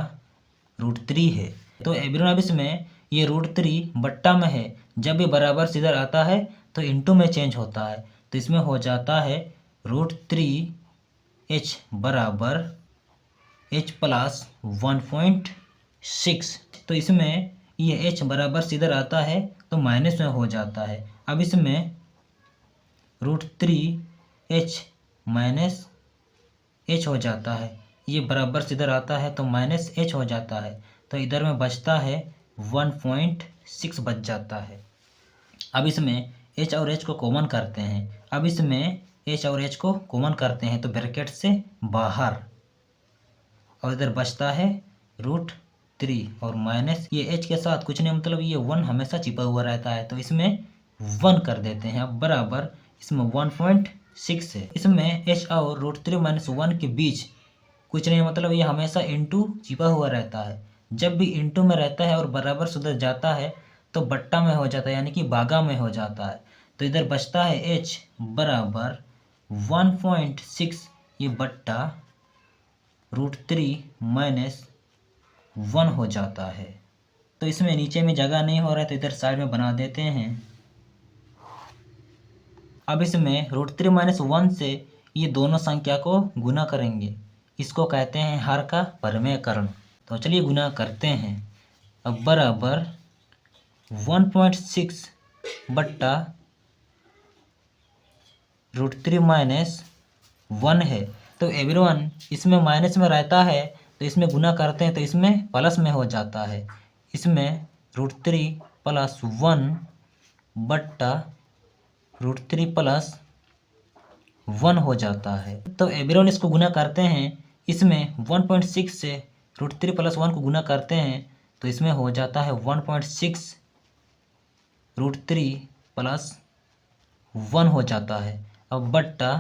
√3 है। तो एवरीवन अब इसमें ये √3 बट्टा में है। जब ये बराबर से इधर आता है तो इंटू में चेंज होता है तो इसमें हो जाता है √3h बराबर h प्लस 1.6। तो इसमें ये h बराबर से इधर आता है तो माइनस में हो जाता है। अब इसमें √3h माइनस h हो जाता है। ये बराबर से इधर आता है तो माइनस h हो जाता है। तो इधर में बचता है 1.6 बच जाता है। अब इसमें h और h को कॉमन करते हैं। अब इसमें h और h को कॉमन करते हैं तो ब्रैकेट से बाहर और इधर बचता है √3 और माइनस ये h के साथ कुछ नहीं मतलब ये 1 हमेशा छिपा हुआ रहता है तो इसमें 1 कर देते हैं। अब बराबर इसमें 1.6 है। इसमें h और √3 माइनस 1 के बीच कुछ नहीं मतलब ये हमेशा इंटू छिपा हुआ रहता है। जब भी इंटू में रहता है और बराबर से उधर जाता है तो बट्टा में हो जाता है यानी कि भागा में हो जाता है। तो इधर बचता है h बराबर 1.6 ये बट्टा √3 माइनस 1 हो जाता है। तो इसमें नीचे में जगह नहीं हो रहा है तो इधर साइड में बना देते हैं। अब इसमें √3 माइनस 1 से ये दोनों संख्या को गुना करेंगे। इसको कहते हैं हर का परमेयकरण। तो चलिए गुना करते हैं। अब बराबर 1.6 बट्टा √3 माइनस 1 है। तो एवरीवन इसमें माइनस में रहता है तो इसमें गुना करते हैं तो इसमें प्लस में हो जाता है। इसमें √3 प्लस 1 बट्टा √3 प्लस 1 हो जाता है। तो एवरीवन इसको गुना करते हैं। इसमें 1.6 से √3 प्लस 1 को गुना करते हैं तो इसमें हो जाता है 1.6 √3 प्लस 1 हो जाता है। अब बट्टा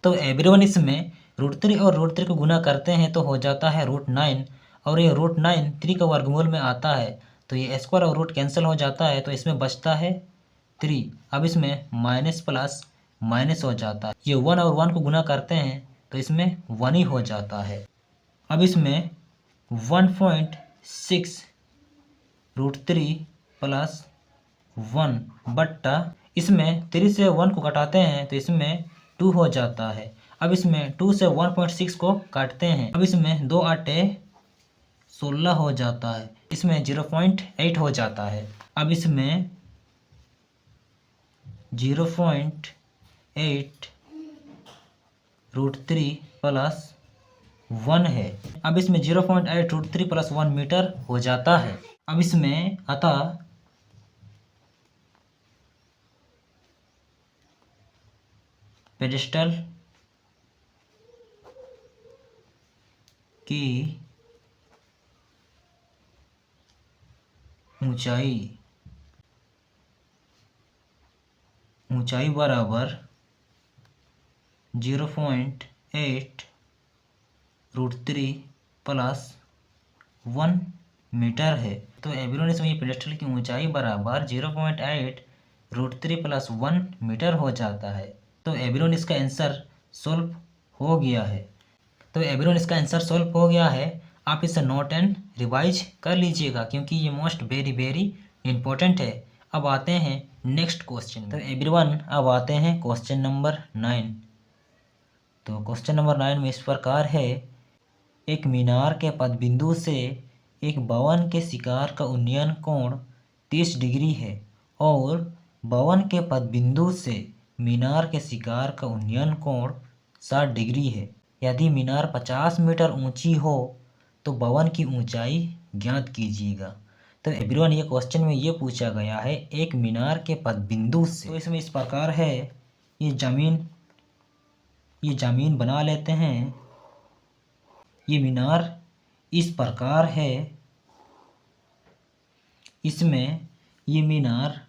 तो एवरीवन इसमें √3 और √3 को गुना करते हैं तो हो जाता है √9 और ये √9 3 का वर्गमूल में आता है तो ये स्क्वायर और रूट कैंसिल हो जाता है तो इसमें बचता है 3। अब इसमें माइनस प्लस माइनस हो जाता है। ये 1 और 1 को गुना करते हैं तो इसमें 1 ही हो जाता है। अब इसमें 1.6 √3 प्लस 1 बट्टा इसमें 3 से 1 को घटाते हैं तो इसमें 2 हो जाता है। अब इसमें 2 से 1.6 को काटते हैं। अब इसमें 2 8 16 हो जाता है, इसमें 0.8 हो जाता है। अब इसमें 0.8 √3 प्लस 1 है। अब इसमें 0.8 √3 प्लस 1 मीटर हो जाता है। अब इसमें अतः पेडेस्टल की ऊंचाई बराबर 0.8 √3 प्लस 1 मीटर है। तो एवरेज इसमें पेडेस्टल की ऊंचाई बराबर 0.8 √3 प्लस 1 मीटर हो जाता है। तो एवरेज इसका आंसर सॉल्व हो गया है। तो एवरीवन इसका आंसर सॉल्व हो गया है। आप इसे नोट एंड रिवाइज कर लीजिएगा क्योंकि ये मोस्ट वेरी वेरी इंपॉर्टेंट है। अब आते हैं नेक्स्ट क्वेश्चन। तो एवरीवन अब आते हैं क्वेश्चन नंबर 9। तो क्वेश्चन नंबर 9 में इस प्रकार है, एक मीनार के पदबिंदु से एक भवन के शिखर का उन्नयन कोण 30 डिग्री है और भवन के पदबिंदु से मीनार के शिखर का उन्नयन कोण 60 डिग्री है। यदि मीनार 50 मीटर ऊंची हो तो भवन की ऊंचाई ज्ञात कीजिएगा। तो एवरीवन ये क्वेश्चन में ये पूछा गया है एक मीनार के पदबिंदु से। तो इसमें इस प्रकार है, ये जमीन बना लेते हैं। ये मीनार इस प्रकार है, इसमें ये मीनार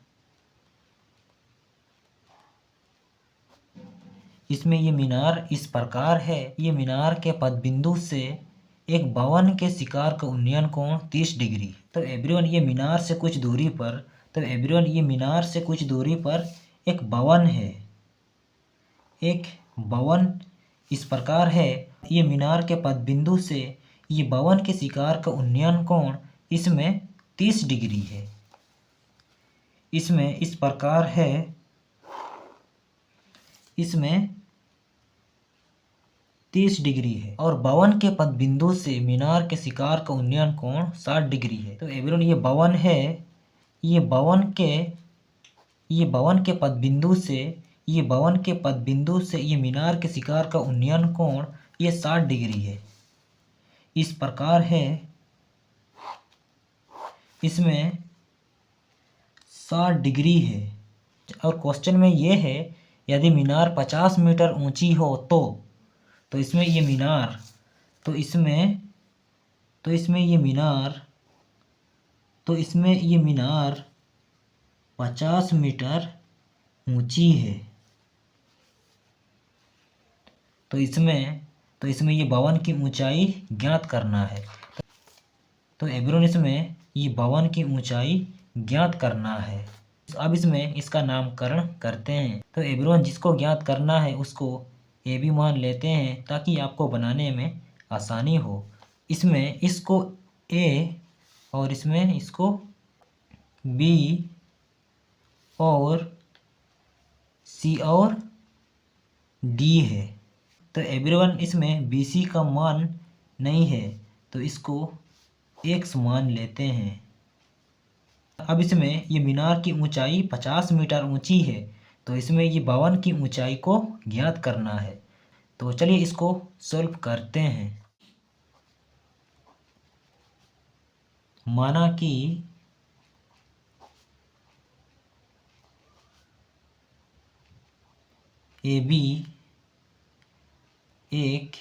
इस प्रकार है। ये मीनार के पदबिंदु से एक भवन के शिखर का उन्नयन कोण 30 डिग्री। तो एवरीवन ये मीनार से कुछ दूरी पर एक भवन है। एक भवन इस प्रकार है, ये मीनार के पदबिंदु से ये भवन के शिखर का उन्नयन कोण इसमें 30 डिग्री है। इसमें इस प्रकार है, इसमें 30 डिग्री है और भवन के पदबिंदु से मीनार के शिखर का उन्नयन कोण 60 डिग्री है। तो एवरीवन ये भवन है, ये भवन के पदबिंदु से ये मीनार के शिखर का उन्नयन कोण ये 60 डिग्री है। इस प्रकार है, इसमें 60 डिग्री है। और क्वेश्चन में ये है यदि मीनार 50 मीटर ऊंची हो तो इसमें ये मीनार 50 मीटर ऊंची है। तो इसमें ये भवन की ऊंचाई ज्ञात करना है। तो एवरीवन इसमें ये भवन की ऊंचाई ज्ञात करना है। अब इसमें इसका नामकरण करते हैं। तो एवरीवन जिसको ज्ञात करना है उसको ए बी मान लेते हैं ताकि आपको बनाने में आसानी हो। इसमें इसको ए और इसमें इसको बी और सी और डी है। तो एवरीवन इसमें बी सी का मान नहीं है तो इसको एक्स मान लेते हैं। अब इसमें ये मीनार की ऊंचाई 50 मीटर ऊंची है तो इसमें ये भवन की ऊंचाई को ज्ञात करना है। तो चलिए इसको सॉल्व करते हैं। माना कि ए बी एक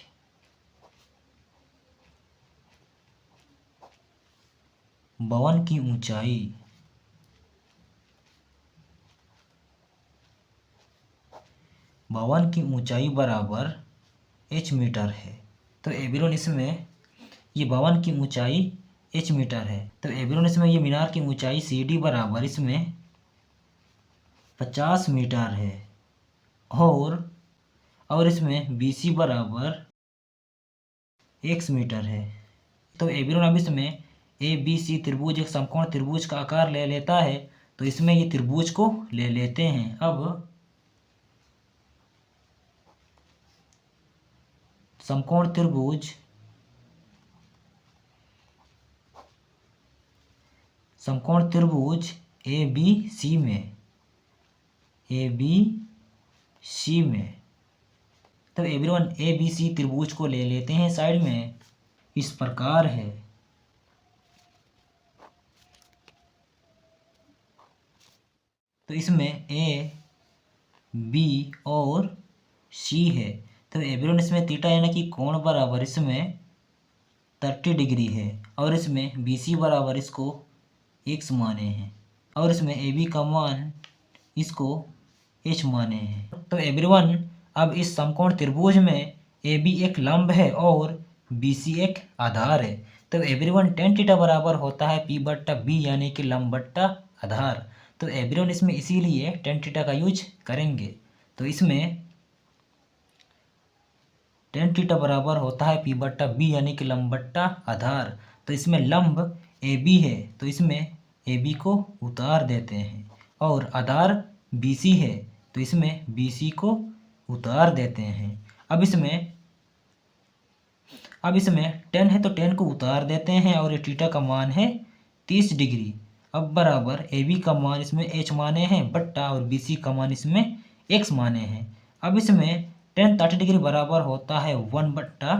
भवन की ऊंचाई बराबर h मीटर है। तो एवरीवन इसमें ये भवन की ऊंचाई h मीटर है। तो एवरीवन इसमें ये मीनार की ऊंचाई सी डी बराबर इसमें 50 मीटर है और इसमें बी सी बराबर x मीटर है। तो एवरीवन अब इसमें ए बी सी त्रिभुज एक समकोण त्रिभुज का आकार ले लेता है तो इसमें ये त्रिभुज को ले लेते हैं। अब समकोण त्रिभुज समकोण त्रिभुज ए बी सी में, ए बी सी में। तो एवरीवन ए बी सी त्रिभुज को ले लेते हैं साइड में, इस प्रकार है। तो इसमें ए बी और सी है। तो एवरीवन इसमें थीटा यानी कि कोण बराबर इसमें 30 डिग्री है और इसमें बी सी बराबर इसको x माने हैं और इसमें ए बी का मान इसको h माने हैं। तो एवरीवन अब इस समकोण त्रिभुज में ए बी एक लंब है और बी सी एक आधार है। तो एवरीवन tan थीटा बराबर होता है P बट्टा बी यानी कि लंब बट्टा आधार। तो एवरीवन इसमें इसीलिए tan थीटा का यूज करेंगे। तो इसमें tan थीटा बराबर होता है P बट्टा बी यानी कि लंब बट्टा आधार। तो इसमें लंब ए बी है तो इसमें ए बी को उतार देते हैं और आधार बी सी है तो इसमें बी सी को उतार देते हैं। अब इसमें tan है तो tan को उतार देते हैं और ये थीटा का मान है 30 डिग्री। अब बराबर ए बी का मान इसमें h माने हैं बट्टा और बी सी का मान इसमें x माने हैं। अब इसमें tan 30 डिग्री बराबर होता है 1 बट्टा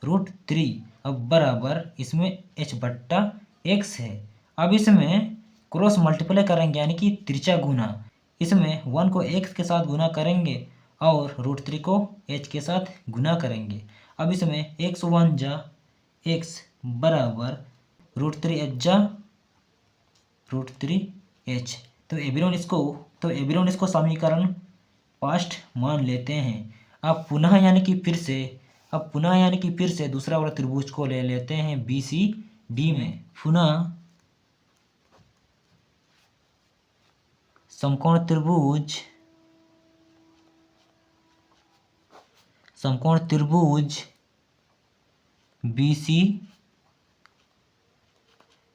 √3। अब बराबर इसमें h बट्टा x है। अब इसमें क्रॉस मल्टीप्लाई करेंगे यानी कि त्रिज्या गुना। इसमें 1 को x के साथ गुना करेंगे और √3 को h के साथ गुना करेंगे। अब इसमें x 1 जा x बराबर √3h जा √3h। तो एवरीवन इसको समीकरण 5 मान लेते हैं। अब पुनः यानी कि फिर से दूसरा वाला त्रिभुज को ले लेते हैं बी सी डी में। पुनः समकोण त्रिभुज बी सी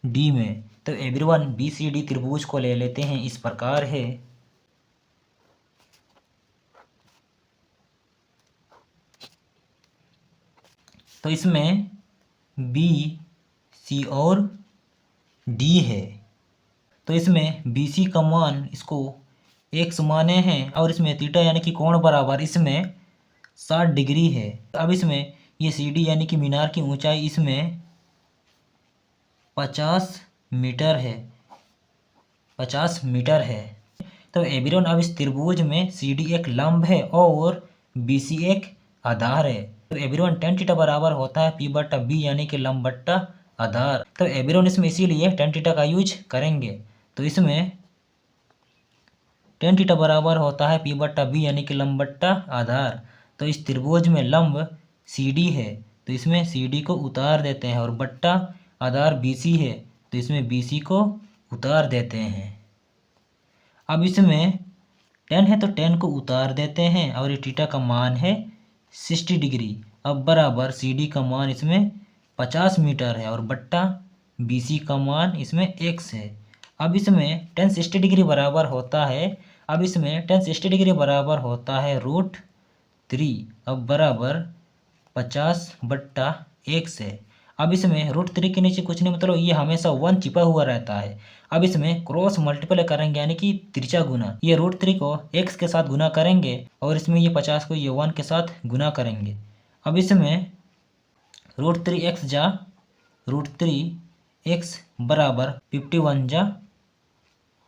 डी में। तो एवरीवन बी सी डी त्रिभुज को ले लेते हैं, इस प्रकार है। तो इसमें बी सी और डी है। तो इसमें बी सी का मान इसको x माने हैं और इसमें थीटा यानी कि कोण बराबर इसमें 60 डिग्री है। अब इसमें ये सी डी यानी कि मीनार की ऊंचाई इसमें 50 मीटर है, 50 मीटर है। तो एवरीवन अब इस त्रिभुज में सी डी एक लंब है और बी सी एक आधार है। तो एवरीवन tan थीटा बराबर होता है P बट्टा बी यानी कि लंब बट्टा आधार। तो एवरीवन इसमें इसीलिए tan थीटा का यूज करेंगे। तो इसमें tan थीटा बराबर होता है P बट्टा बी यानी कि लंब बट्टा आधार। तो इस त्रिभुज में लंब सी डी है तो इसमें सी डी को उतार देते हैं और बट्टा आधार बी सी है तो इसमें बी सी को उतार देते हैं। अब इसमें tan है तो tan को उतार देते हैं और ये थीटा का मान है 60 डिग्री। अब बराबर सी डी का मान इसमें 50 मीटर है और बट्टा बी सी का मान इसमें x है। अब इसमें tan 60 डिग्री बराबर होता है √3। अब बराबर 50 बट्टा x है। अब इसमें √3 के नीचे कुछ नहीं, मतलब ये हमेशा 1 छिपा हुआ रहता है। अब इसमें क्रॉस मल्टीप्लाई करेंगे यानी कि त्रिज्या गुना। ये √3 को x के साथ गुना करेंगे और इसमें ये 50 को ये 1 के साथ गुना करेंगे। अब इसमें √3x जा √3x बराबर 51 जा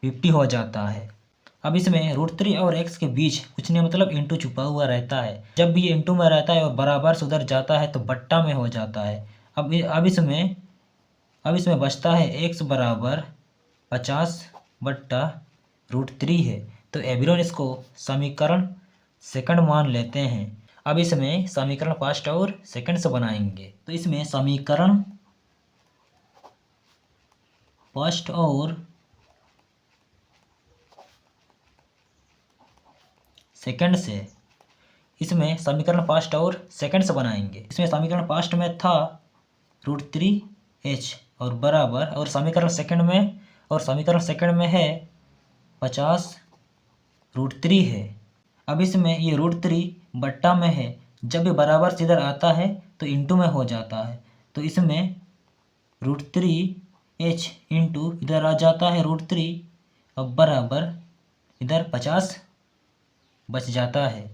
50 हो जाता है। अब इसमें √3 और x के बीच कुछ नहीं, मतलब इंटू छुपा हुआ रहता है। जब भी ये इंटू में रहता है और बराबर से उधर जाता है तो बट्टा में हो जाता है। अब इसमें बचता है x बराबर 50 बट्टा √3 है। तो एवरीवन इसको समीकरण सेकंड मान लेते हैं। अब इसमें समीकरण फर्स्ट और सेकंड से बनाएंगे। तो इसमें समीकरण फर्स्ट और सेकंड से बनाएंगे। इसमें समीकरण फर्स्ट में था √3h और बराबर, और समीकरण सेकंड में है 50 √3 है। अब इसमें ये √3 बट्टा में है, जब ये बराबर से इधर आता है तो इंटू में हो जाता है। तो इसमें √3 h इंटू इधर आ जाता है √3, अब बराबर इधर 50 बच जाता है।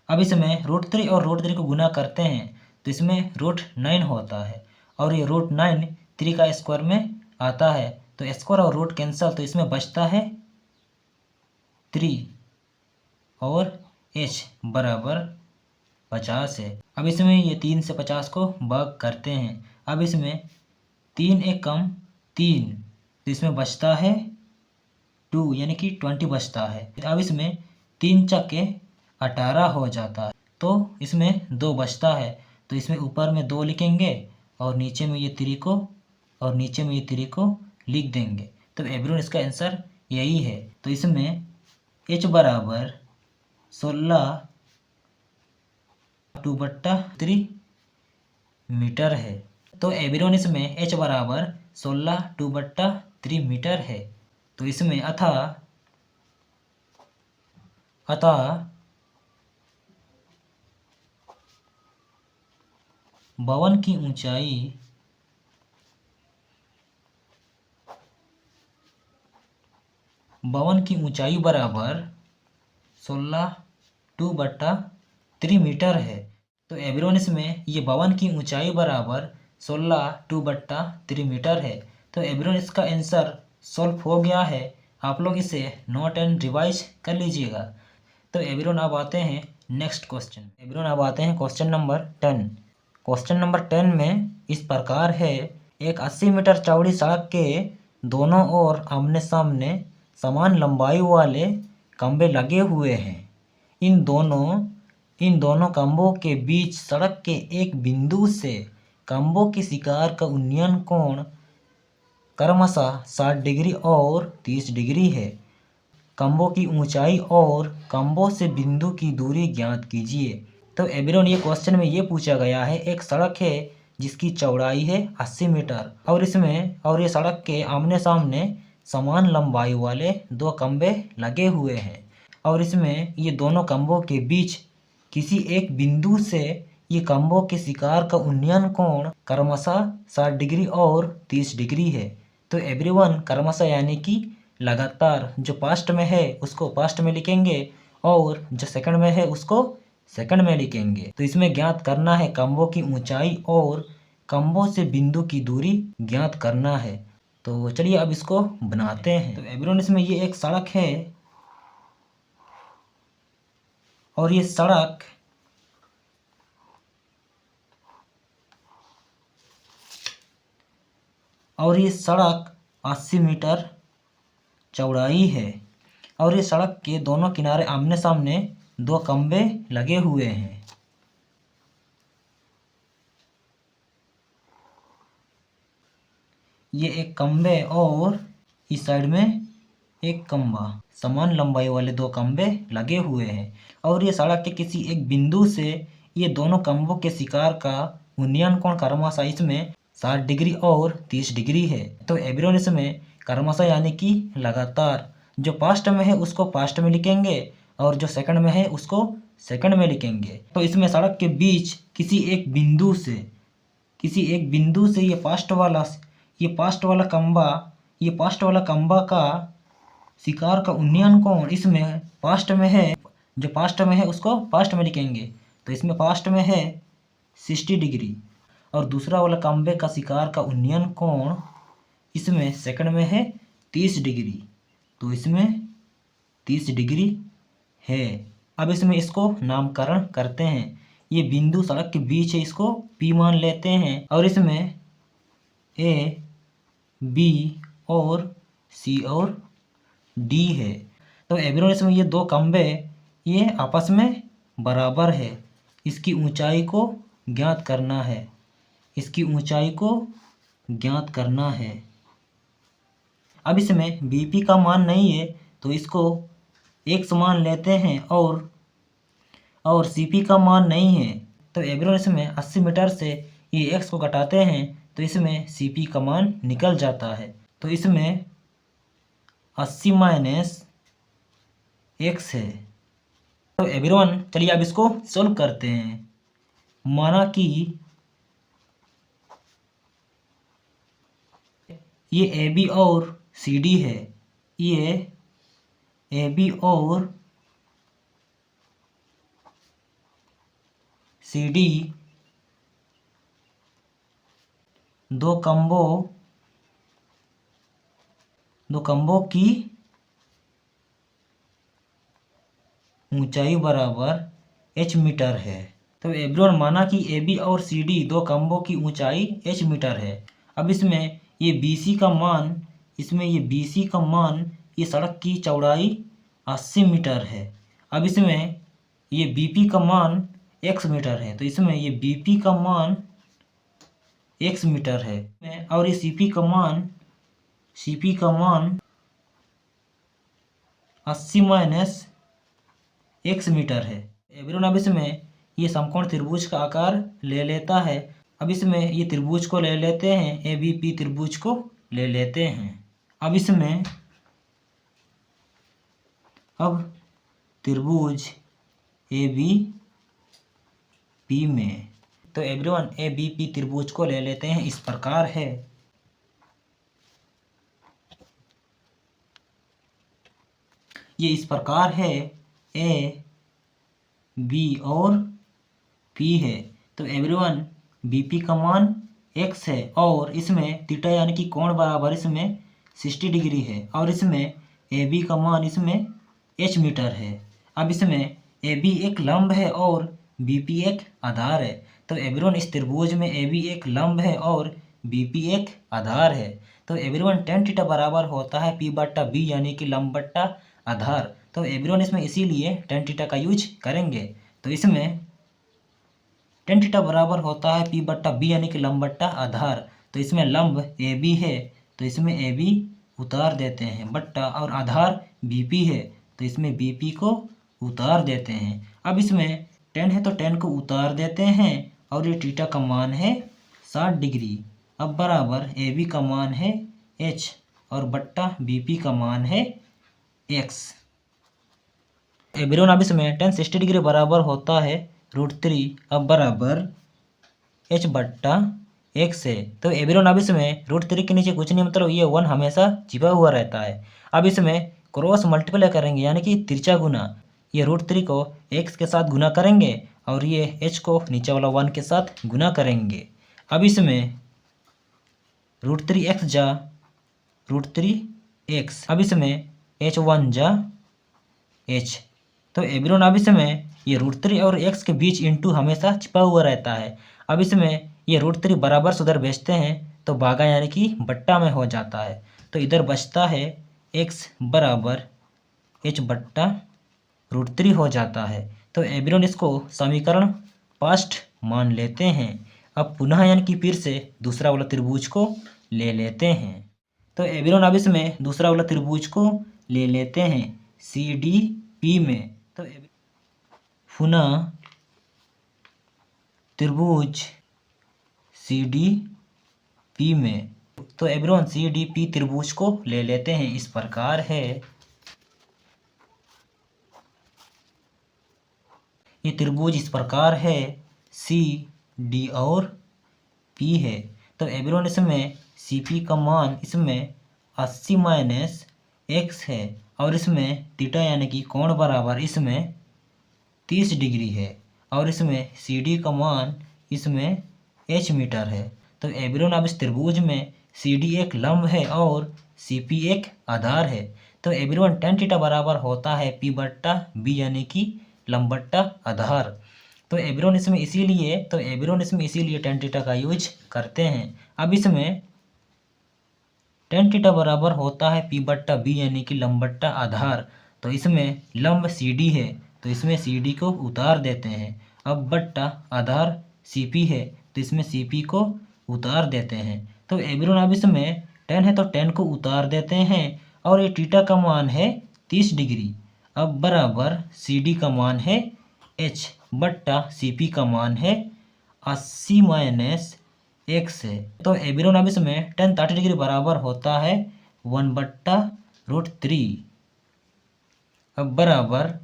अब इसमें √3 और √3 को गुना करते हैं तो इसमें √9 होता है और ये √9 3 का स्क्वायर में आता है, तो स्क्वायर और रूट कैंसल, तो इसमें बचता है 3 और h बराबर 50 है। अब इसमें ये 3 से 50 को भाग करते हैं। अब इसमें 3 एक कम 3, तो इसमें बचता है 2 यानी कि 20 बचता है। अब इसमें 3 चक्के 18 हो जाता है, तो इसमें 2 बचता है, तो इसमें ऊपर में 2 लिखेंगे और नीचे में ये 3 को और नीचे में ये 3 को लिख देंगे। तो एवरीवन इसका आंसर यही है। तो इसमें h बराबर 16 2/3 मीटर है। तो एवरीवन इसमें h बराबर 16 2/3 मीटर है। तो इसमें अतः भवन की ऊंचाई बराबर 16 2/3 मीटर है। तो एवरीवन इसमें ये भवन की ऊंचाई बराबर 16 2/3 मीटर है। तो एवरीवन इसका आंसर सॉल्व हो गया है। आप लोग इसे नोट एंड रिवाइज कर लीजिएगा। तो एवरीवन अब आते हैं नेक्स्ट क्वेश्चन। एवरीवन अब आते हैं क्वेश्चन नंबर 10। क्वेश्चन नंबर 10 में इस प्रकार है, एक 80 मीटर चौड़ी सड़क के दोनों ओर आमने सामने समान लंबाई वाले खंभे लगे हुए हैं। इन दोनों खंभों के बीच सड़क के एक बिंदु से खंभों के शिकार का उन्नयन कोण क्रमशः 60 डिग्री और 30 डिग्री है। खंभों की ऊंचाई और खंभों से बिंदु की दूरी ज्ञात कीजिए। तो एवरीवन ये क्वेश्चन में ये पूछा गया है, एक सड़क है जिसकी चौड़ाई है 80 मीटर और ये सड़क के आमने सामने समान लंबाई वाले 2 खंभे लगे हुए हैं और इसमें ये दोनों खंभों के बीच किसी एक बिंदु से ये खंभों के शिकार का उन्नयन कोण क्रमशः 60 डिग्री और 30 डिग्री है। तो एवरीवन क्रमशः यानी कि लगातार, जो पास्ट में है उसको पास्ट में लिखेंगे और जो सेकंड में है उसको सेकंड में लिखेंगे। तो इसमें ज्ञात करना है खंभों की ऊंचाई और खंभों से बिंदु की दूरी ज्ञात करना है। तो चलिए अब इसको बनाते हैं। तो एवरीवन इसमें ये एक सड़क है और ये सड़क 80 मीटर चौड़ाई है और ये सड़क के दोनों किनारे आमने सामने 2 खंभे लगे हुए हैं। ये एक खंभे और इस साइड में एक खंभा, समान लंबाई वाले 2 खंभे लगे हुए हैं और ये सड़क के किसी एक बिंदु से ये दोनों खंभों के शिकार का उन्नयन कोण क्रमशः इसमें 60 डिग्री और 30 डिग्री है। तो एवरीवन इसमें क्रमशः यानी कि लगातार, जो पास्ट में है उसको पास्ट में लिखेंगे और जो सेकंड में है उसको सेकंड में लिखेंगे। तो इसमें सड़क के बीच किसी एक बिंदु से ये पास्ट वाला खंभा का शिकार का उन्नयन कोण इसमें पास्ट में है, जो पास्ट में है उसको पास्ट में लिखेंगे। तो इसमें पास्ट में है 60 डिग्री और दूसरा वाला खंभे का शिकार का उन्नयन कोण इसमें सेकंड में है 30 डिग्री। तो इसमें 30 डिग्री है। अब इसमें इसको नामकरण करते हैं। ये बिंदु सड़क के बीच है, इसको P मान लेते हैं और इसमें A, B और C और D है। तो एवरीवन इसमें ये 2 खंभे ये आपस में बराबर है। इसकी ऊंचाई को ज्ञात करना है। अब इसमें BP का मान नहीं है तो इसको x मान लेते हैं और CP का मान नहीं है। तो एवरीवन इसमें 80 मीटर से ये x को घटाते हैं तो इसमें CP का मान निकल जाता है। तो इसमें 80 माइनस x है। तो एवरीवन चलिए अब इसको सॉल्व करते हैं। माना कि ये ए बी और सी डी है, ये ए बी और सी डी दो खंभों की ऊंचाई बराबर h मीटर है। तो एवरीवन माना कि ए बी और सी डी दो खंभों की ऊंचाई h मीटर है। अब इसमें ये BC का मान, ये सड़क की चौड़ाई 80 मीटर है। अब इसमें ये BP का मान x मीटर है, तो इसमें ये BP का मान x मीटर है और ये CP का मान 80 माइनस x मीटर है। एवरीवन अब इसमें ये समकोण त्रिभुज का आकार ले लेता है। अब इसमें ये त्रिभुज को ले लेते हैं, ABP त्रिभुज को ले लेते हैं। अब इसमें त्रिभुज ABP में, तो एवरीवन ABP त्रिभुज को ले लेते हैं। इस प्रकार है, ये इस प्रकार है, A B और P है। तो एवरीवन BP का मान x है और इसमें थीटा यानी कि कोण बराबर इसमें 60 डिग्री है और इसमें AB का मान इसमें h मीटर है। अब इसमें AB एक लंब है और BP एक आधार है। तो एवरीवन इस त्रिभुज में AB एक लंब है और BP एक आधार है। तो एवरीवन tan थीटा बराबर होता है P बट्टा B यानी कि लंब बट्टा आधार। तो एवरीवन इसमें इसीलिए tan थीटा का यूज करेंगे। तो इसमें tan थीटा बराबर होता है P बट्टा B यानी कि लंब बट्टा आधार। तो इसमें लंब AB है, तो इसमें AB उतार देते हैं, बट्टा और आधार BP है, तो इसमें BP को उतार देते हैं। अब इसमें tan है तो tan को उतार देते हैं और ये थीटा का मान है 60 डिग्री। अब बराबर AB का मान है h और बट्टा BP का मान है x। एवरीवन अब इसमें tan 60 डिग्री बराबर होता है √3। अब बराबर h बट्टा x है। तो एवरीवन अब इसमें √3 के नीचे कुछ नहीं, मतलब ये 1 हमेशा छिपा हुआ रहता है। अब इसमें क्रॉस मल्टीप्लाई करेंगे यानी कि तिरछा गुना, ये √3 को x के साथ गुना करेंगे और ये h को नीचे वाला 1 के साथ गुना करेंगे। अब इसमें √3x जा √3x, अब इसमें h1 जा h। तो एवरीवन अब इसमें ये √3 और x के बीच इंटू हमेशा छिपा हुआ रहता है। अब इसमें ये √3 बराबर से उधर भेजते हैं तो भागा यानी कि बट्टा में हो जाता है। तो इधर बचता है x बराबर h बट्टा √3 हो जाता है। तो एवरीवन इसको समीकरण 5 मान लेते हैं। अब पुनः यानी कि फिर से दूसरा वाला त्रिभुज को ले लेते हैं। तो एवरीवन अब इसमें दूसरा वाला त्रिभुज को ले लेते हैं CDP में। तो पुनः त्रिभुज CDP में, तो एवरीवन CDP त्रिभुज को ले लेते हैं। इस प्रकार है, ये त्रिभुज इस प्रकार है, CD और P है। तो एवरीवन इसमें CP का मान इसमें 80 माइनस x है और इसमें थीटा यानी कि कोण बराबर इसमें 30 डिग्री है और इसमें CD का मान इसमें h मीटर है। तो एवरीवन अब इस त्रिभुज में CD एक लंब है और CP एक आधार है। तो एवरीवन tan थीटा बराबर होता है P बट्टा B यानी कि लंब बट्टा आधार। तो एवरीवन इसमें इसीलिए tan थीटा का यूज करते हैं। अब इसमें tan थीटा बराबर होता है P बट्टा B यानी कि लंब बट्टा आधार। तो इसमें लंब CD है, तो इसमें CD को उतार देते हैं। अब बट्टा आधार CP है, तो इसमें CP को उतार देते हैं। तो एवरीवन अब इसमें tan है तो tan को उतार देते हैं और ये थीटा का मान है 30 डिग्री। अब बराबर CD का मान है h बट्टा CP का मान है 80 माइनस x है। तो एवरीवन अब इसमें tan 30 डिग्री बराबर होता है 1 बट्टा √3। अब बराबर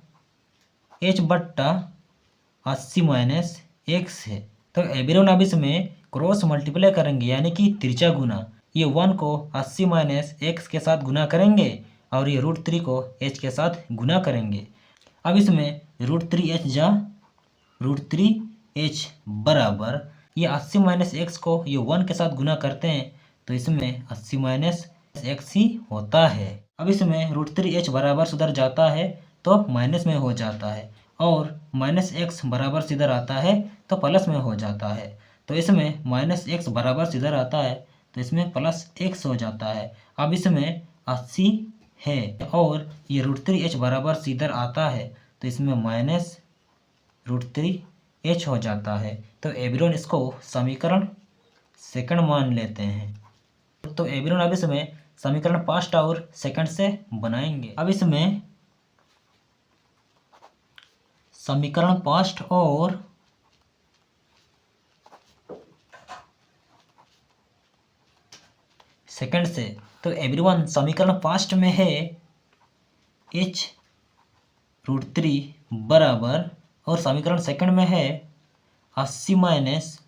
h बट्टा 80 माइनस x है। तो एवरीवन अब इसमें क्रॉस मल्टीप्लाई करेंगे यानी कि तिरछा गुना, ये 1 को 80 माइनस एक्स के साथ गुना करेंगे और ये √3 को h के साथ गुना करेंगे। अब इसमें √3h जा √3h बराबर ये 80 माइनस एक्स को ये 1 के साथ गुना करते हैं तो इसमें 80 माइनस एक्स ही होता है। अब इसमें √3h बराबर सुधर जाता है तो माइनस में हो जाता है और माइनस एक्स बराबर से इधर आता है तो प्लस में हो जाता है। तो इसमें माइनस एक्स बराबर से इधर आता है तो इसमें प्लस एक्स हो जाता है। अब इसमें 80 है और ये √3h बराबर से इधर आता है तो इसमें माइनस √3h हो जाता है। तो एवरीवन इसको समीकरण सेकंड मान लेते हैं। तो एवरीवन अब इसमें समीकरण फर्स्ट और सेकंड से बनाएंगे। अब इसमें समीकरण फर्स्ट और सेकंड से, तो एवरीवन समीकरण फर्स्ट में है h √3 बराबर और समीकरण सेकंड में है 80 माइनस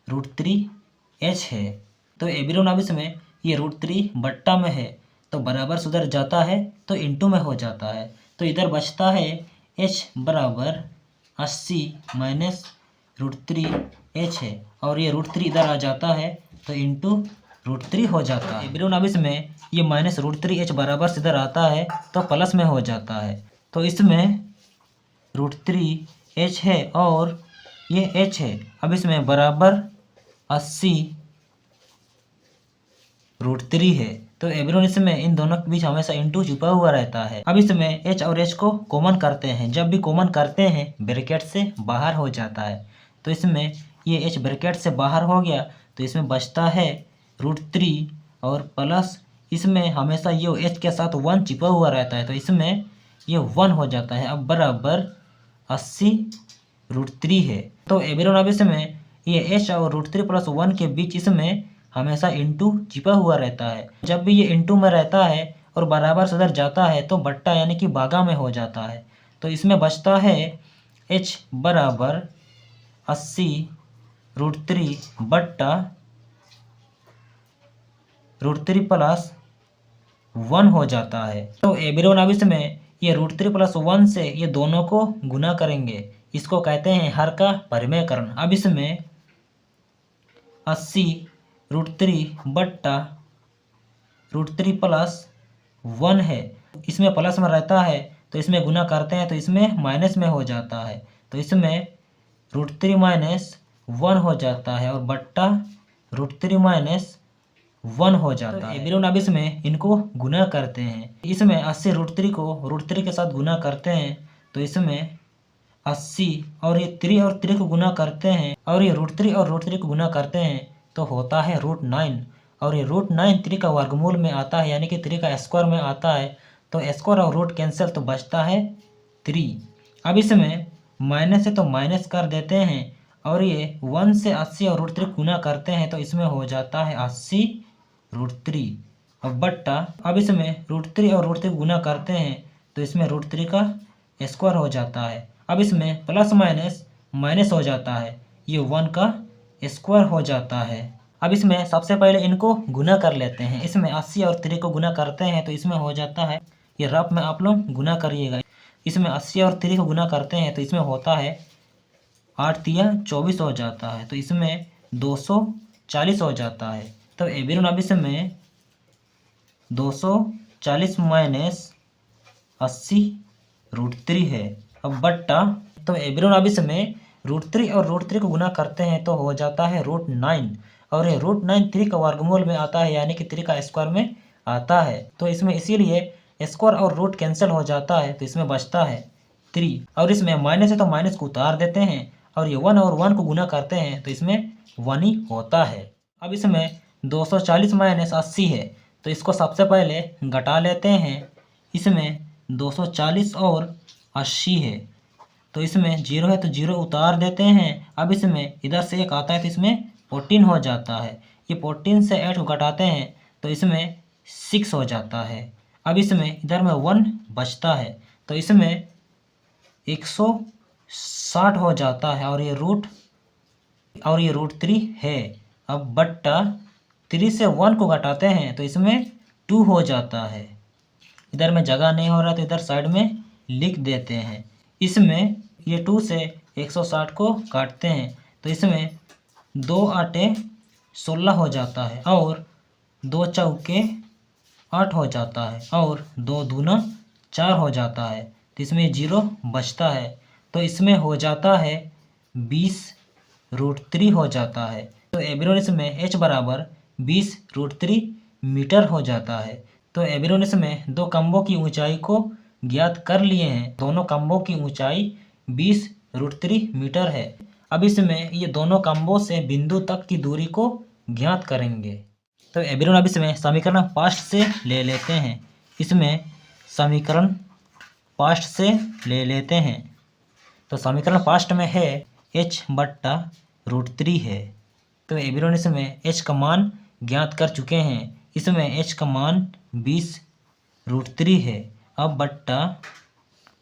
√3h है। तो एवरीवन अब इसमें ये √3 बट्टा में है तो बराबर से उधर जाता है तो इंटू में हो जाता है। तो इधर बचता है h बराबर 80 माइनस √3h है और ये √3 इधर आ जाता है तो इंटू √3 हो जाता है। एवरीवन अब इसमें ये माइनस √3h बराबर से इधर आता है तो प्लस में हो जाता है। तो इसमें √3h है और ये h है। अब इसमें बराबर 80 √3 है। तो एवरीवन इसमें इन दोनों के बीच हमेशा इंटू छुपा हुआ रहता है। अब इसमें h और h को कॉमन करते हैं। जब भी कॉमन करते हैं ब्रैकेट से बाहर हो जाता है। तो इसमें ये h ब्रैकेट से बाहर हो गया तो इसमें बचता है √3 और प्लस इसमें हमेशा ये h के साथ 1 छिपा हुआ रहता है तो इसमें ये 1 हो जाता है। अब बराबर 80 √3 है। तो एवरीवन अब इसमें ये h और √3 प्लस 1 के बीच इसमें हमेशा इंटू छिपा हुआ रहता है। जब भी ये इंटू में रहता है और बराबर से उधर जाता है तो बट्टा यानी कि भागा में हो जाता है। तो इसमें बचता है h बराबर 80 √3 बट्टा √3 प्लस 1 हो जाता है। तो एवरीवन अब इसमें ये √3 प्लस 1 से ये दोनों को गुना करेंगे। इसको कहते हैं हर का परिमेयकरण। अब इसमें 80 √3 बट्टा √3 प्लस 1 है। इसमें प्लस में रहता है तो इसमें गुना करते हैं तो इसमें माइनस में हो जाता है। तो इसमें √3 माइनस 1 हो जाता है और बट्टा √3 माइनस 1 हो जाता है। एवरीवन अब इसमें इनको गुना करते हैं। इसमें 80 √3 को √3 के साथ गुना करते हैं तो इसमें 80 और ये 3 और 3 को गुना करते हैं और ये √3 और √3 को गुना करते हैं तो होता है √9 और ये √9 3 का वर्गमूल में आता है यानी कि 3 का स्क्वायर में आता है। तो स्क्वायर और रूट कैंसिल तो बचता है 3। अब इसमें माइनस है तो माइनस कर देते हैं और ये 1 से 80 और √3 गुना करते हैं तो इसमें हो जाता है 80 √3। अब बट्टा अब इसमें √3 और √3 गुना करते हैं तो इसमें √3 का स्क्वायर हो जाता है। अब इसमें प्लस माइनस माइनस हो जाता है, ये 1 का स्क्वायर हो जाता है। अब इसमें सबसे पहले इनको गुना कर लेते हैं। इसमें 80 और 3 को गुना करते हैं तो इसमें हो जाता है, ये रफ में आप लोग गुना करिएगा। इसमें 80 और 3 को गुना करते हैं तो इसमें होता है 8 तिया 24 हो जाता है। तो इसमें 240 हो जाता है। तो एवरीवन अब इसमें 240 माइनस 80 √3 है। अब बट्टा तो एवरीवन अब इसमें √3 और √3 को गुना करते हैं तो हो जाता है √9 और ये √9 3 का वर्गमूल में आता है यानी कि 3 का स्क्वायर में आता है। तो इसमें इसीलिए स्क्वायर और रूट कैंसिल हो जाता है तो इसमें बचता है 3 और इसमें माइनस है तो माइनस को उतार देते हैं और ये 1 और 1 को गुना करते हैं तो इसमें 1 ही होता है। अब इसमें 240 माइनस 80 है तो इसको सबसे पहले घटा लेते हैं। इसमें 240 और 80 है तो इसमें 0 है तो 0 उतार देते हैं। अब इसमें इधर से 1 आता है तो इसमें 14 हो जाता है। ये 14 से 8 को घटाते हैं तो इसमें 6 हो जाता है। अब इसमें इधर में 1 बचता है तो इसमें 160 हो जाता है और ये √3 है। अब बट्टा 3 से 1 को घटाते हैं तो इसमें 2 हो जाता है। इधर में जगह नहीं हो रहा तो इधर साइड में लिख देते हैं। इसमें ये 2 से 160 को काटते हैं तो इसमें 2 आटे 16 हो जाता है और 2 चौके 8 हो जाता है और 2 दूना 4 हो जाता है तो इसमें 0 बचता है तो इसमें हो जाता है 20√3 हो जाता है। तो एब्रोनिस में h बराबर 20√3 मीटर हो जाता है। तो एब्रोनिस में दो खंभों की ऊंचाई को ज्ञात कर लिए हैं। दोनों खंभों की ऊंचाई 20√3 मीटर है। अब इसमें ये दोनों खंभों से बिंदु तक की दूरी को ज्ञात करेंगे। तो एब्रोन अब इसमें समीकरण पास्ट से ले लेते हैं। इसमें समीकरण पास्ट से ले लेते हैं तो समीकरण पास्ट में है h/√3 है। तो एब्रोन इसमें h का मान ज्ञात कर चुके हैं। इसमें h का मान 20√3 है अब बट्टा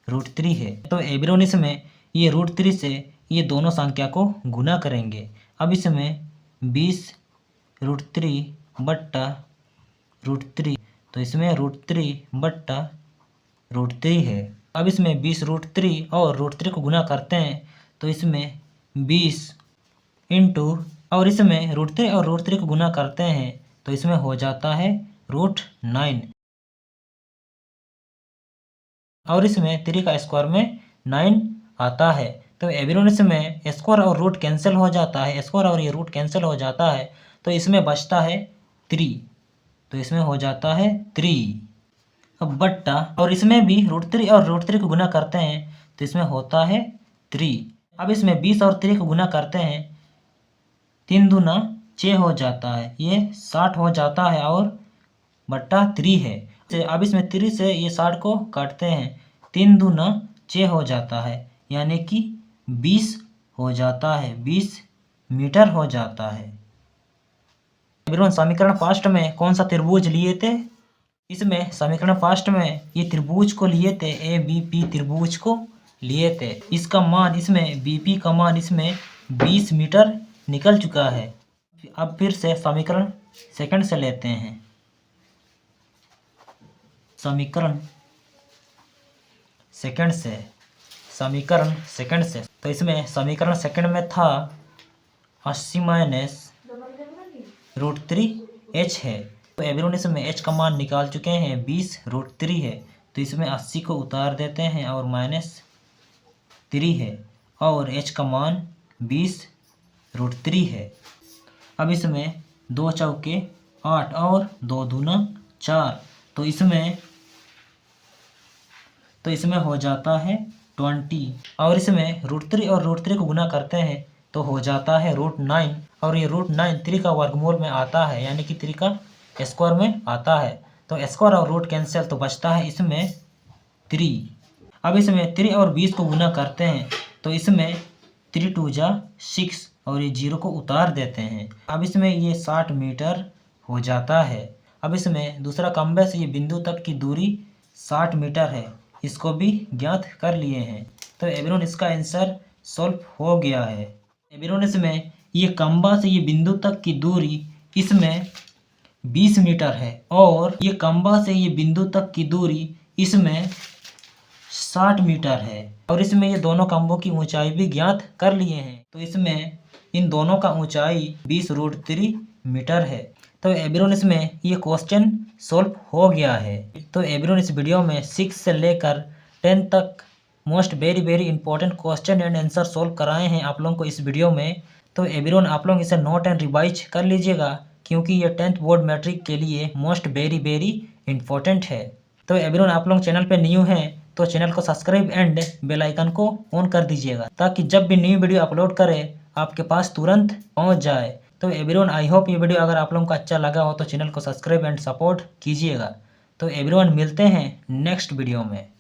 √3 है। तो एब्रोन इसमें ये √3 से ये दोनों संख्या को गुना करेंगे। अब इसमें 20√3 बट्टा √3 तो इसमें √3 बट्टा √3 है। अब इसमें 20√3 और √3 को गुना करते हैं तो इसमें 20 इंटू और इसमें √3 और √3 को गुना करते हैं तो इसमें हो जाता है √9 और इसमें 3 का स्क्वायर में 9 आता है। तो एब्रोनिस में स्क्वायर और रूट कैंसिल हो जाता है। स्क्वायर और ये रूट कैंसिल हो जाता है तो इसमें बचता है 3 तो इसमें हो जाता है 3। अब बट्टा और इसमें भी √3 और √3 को गुना करते हैं तो इसमें होता है 3। अब इसमें 20 और 3 को गुना करते हैं 3 दूना 6 हो जाता है ये 60 हो जाता है और बट्टा 3 है। अब इसमें 3 से ये 60 को काटते हैं 3 दूना 6 हो जाता है यानी कि 20 हो जाता है 20 मीटर हो जाता है। एब्रोन समीकरण फर्स्ट में कौन सा त्रिभुज लिए थे? इसमें समीकरण फर्स्ट में ये त्रिभुज को लिए थे ABP त्रिभुज को लिए थे। इसका मान इसमें BP का मान इसमें 20 मीटर निकल चुका है। अब फिर से समीकरण सेकंड से लेते हैं। समीकरण सेकंड से तो इसमें समीकरण सेकंड में था 80 माइनस √3h है। तो एब्रोन इसमें h का मान निकाल चुके हैं 20√3 है तो इसमें 80 को उतार देते हैं और -3 है और h का मान 20√3 है। अब इसमें 2 चौके 8 और 2 दूना 4 तो इसमें हो जाता है 20 और इसमें √3 और √3 को गुना करते हैं तो हो जाता है √9 और ये √9 3 का वर्गमूल में आता है यानी कि 3 का स्क्वायर में आता है। तो स्क्वायर और रूट कैंसिल तो बचता है इसमें 3। अब इसमें 3 और 20 को गुना करते हैं तो इसमें 3 2 जा 6 और ये 0 को उतार देते हैं। अब इसमें ये 60 मीटर हो जाता है। अब इसमें दूसरा खंभे से ये बिंदु तक की दूरी 60 मीटर है। इसको भी ज्ञात कर लिए हैं। तो एब्रोन इसका आंसर सॉल्व हो गया है। एब्रोन इसमें ये खंभा से ये बिंदु तक की दूरी इसमें 20 मीटर है और ये खंभा से ये बिंदु तक की दूरी इसमें 60 मीटर है और इसमें ये दोनों खंभों की ऊंचाई भी ज्ञात कर लिए हैं। तो इसमें इन दोनों का ऊंचाई 20√3 मीटर है। तो एब्रोन इसमें ये क्वेश्चन सॉल्व हो गया है। तो एब्रोन इस वीडियो में 6 से लेकर 10 तक most very important question and answer solve कराए हैं आप लोगों को इस वीडियो में। तो एब्रोन आप लोग इसे नोट एंड रिवाइज कर लीजिएगा क्योंकि ये 10th बोर्ड मैट्रिक के लिए मोस्ट वेरी इंपॉर्टेंट है। तो एब्रोन आप लोग चैनल पे न्यू हैं तो चैनल को सब्सक्राइब एंड बेल आइकन को ऑन कर दीजिएगा ताकि जब भी न्यू वीडियो अपलोड करें आपके पास तुरंत पहुंच जाए। तो एवरीवन आई होप ये वीडियो अगर आप लोगों को अच्छा लगा हो तो चैनल को सब्सक्राइब एंड सपोर्ट कीजिएगा। तो एवरीवन मिलते हैं नेक्स्ट वीडियो में।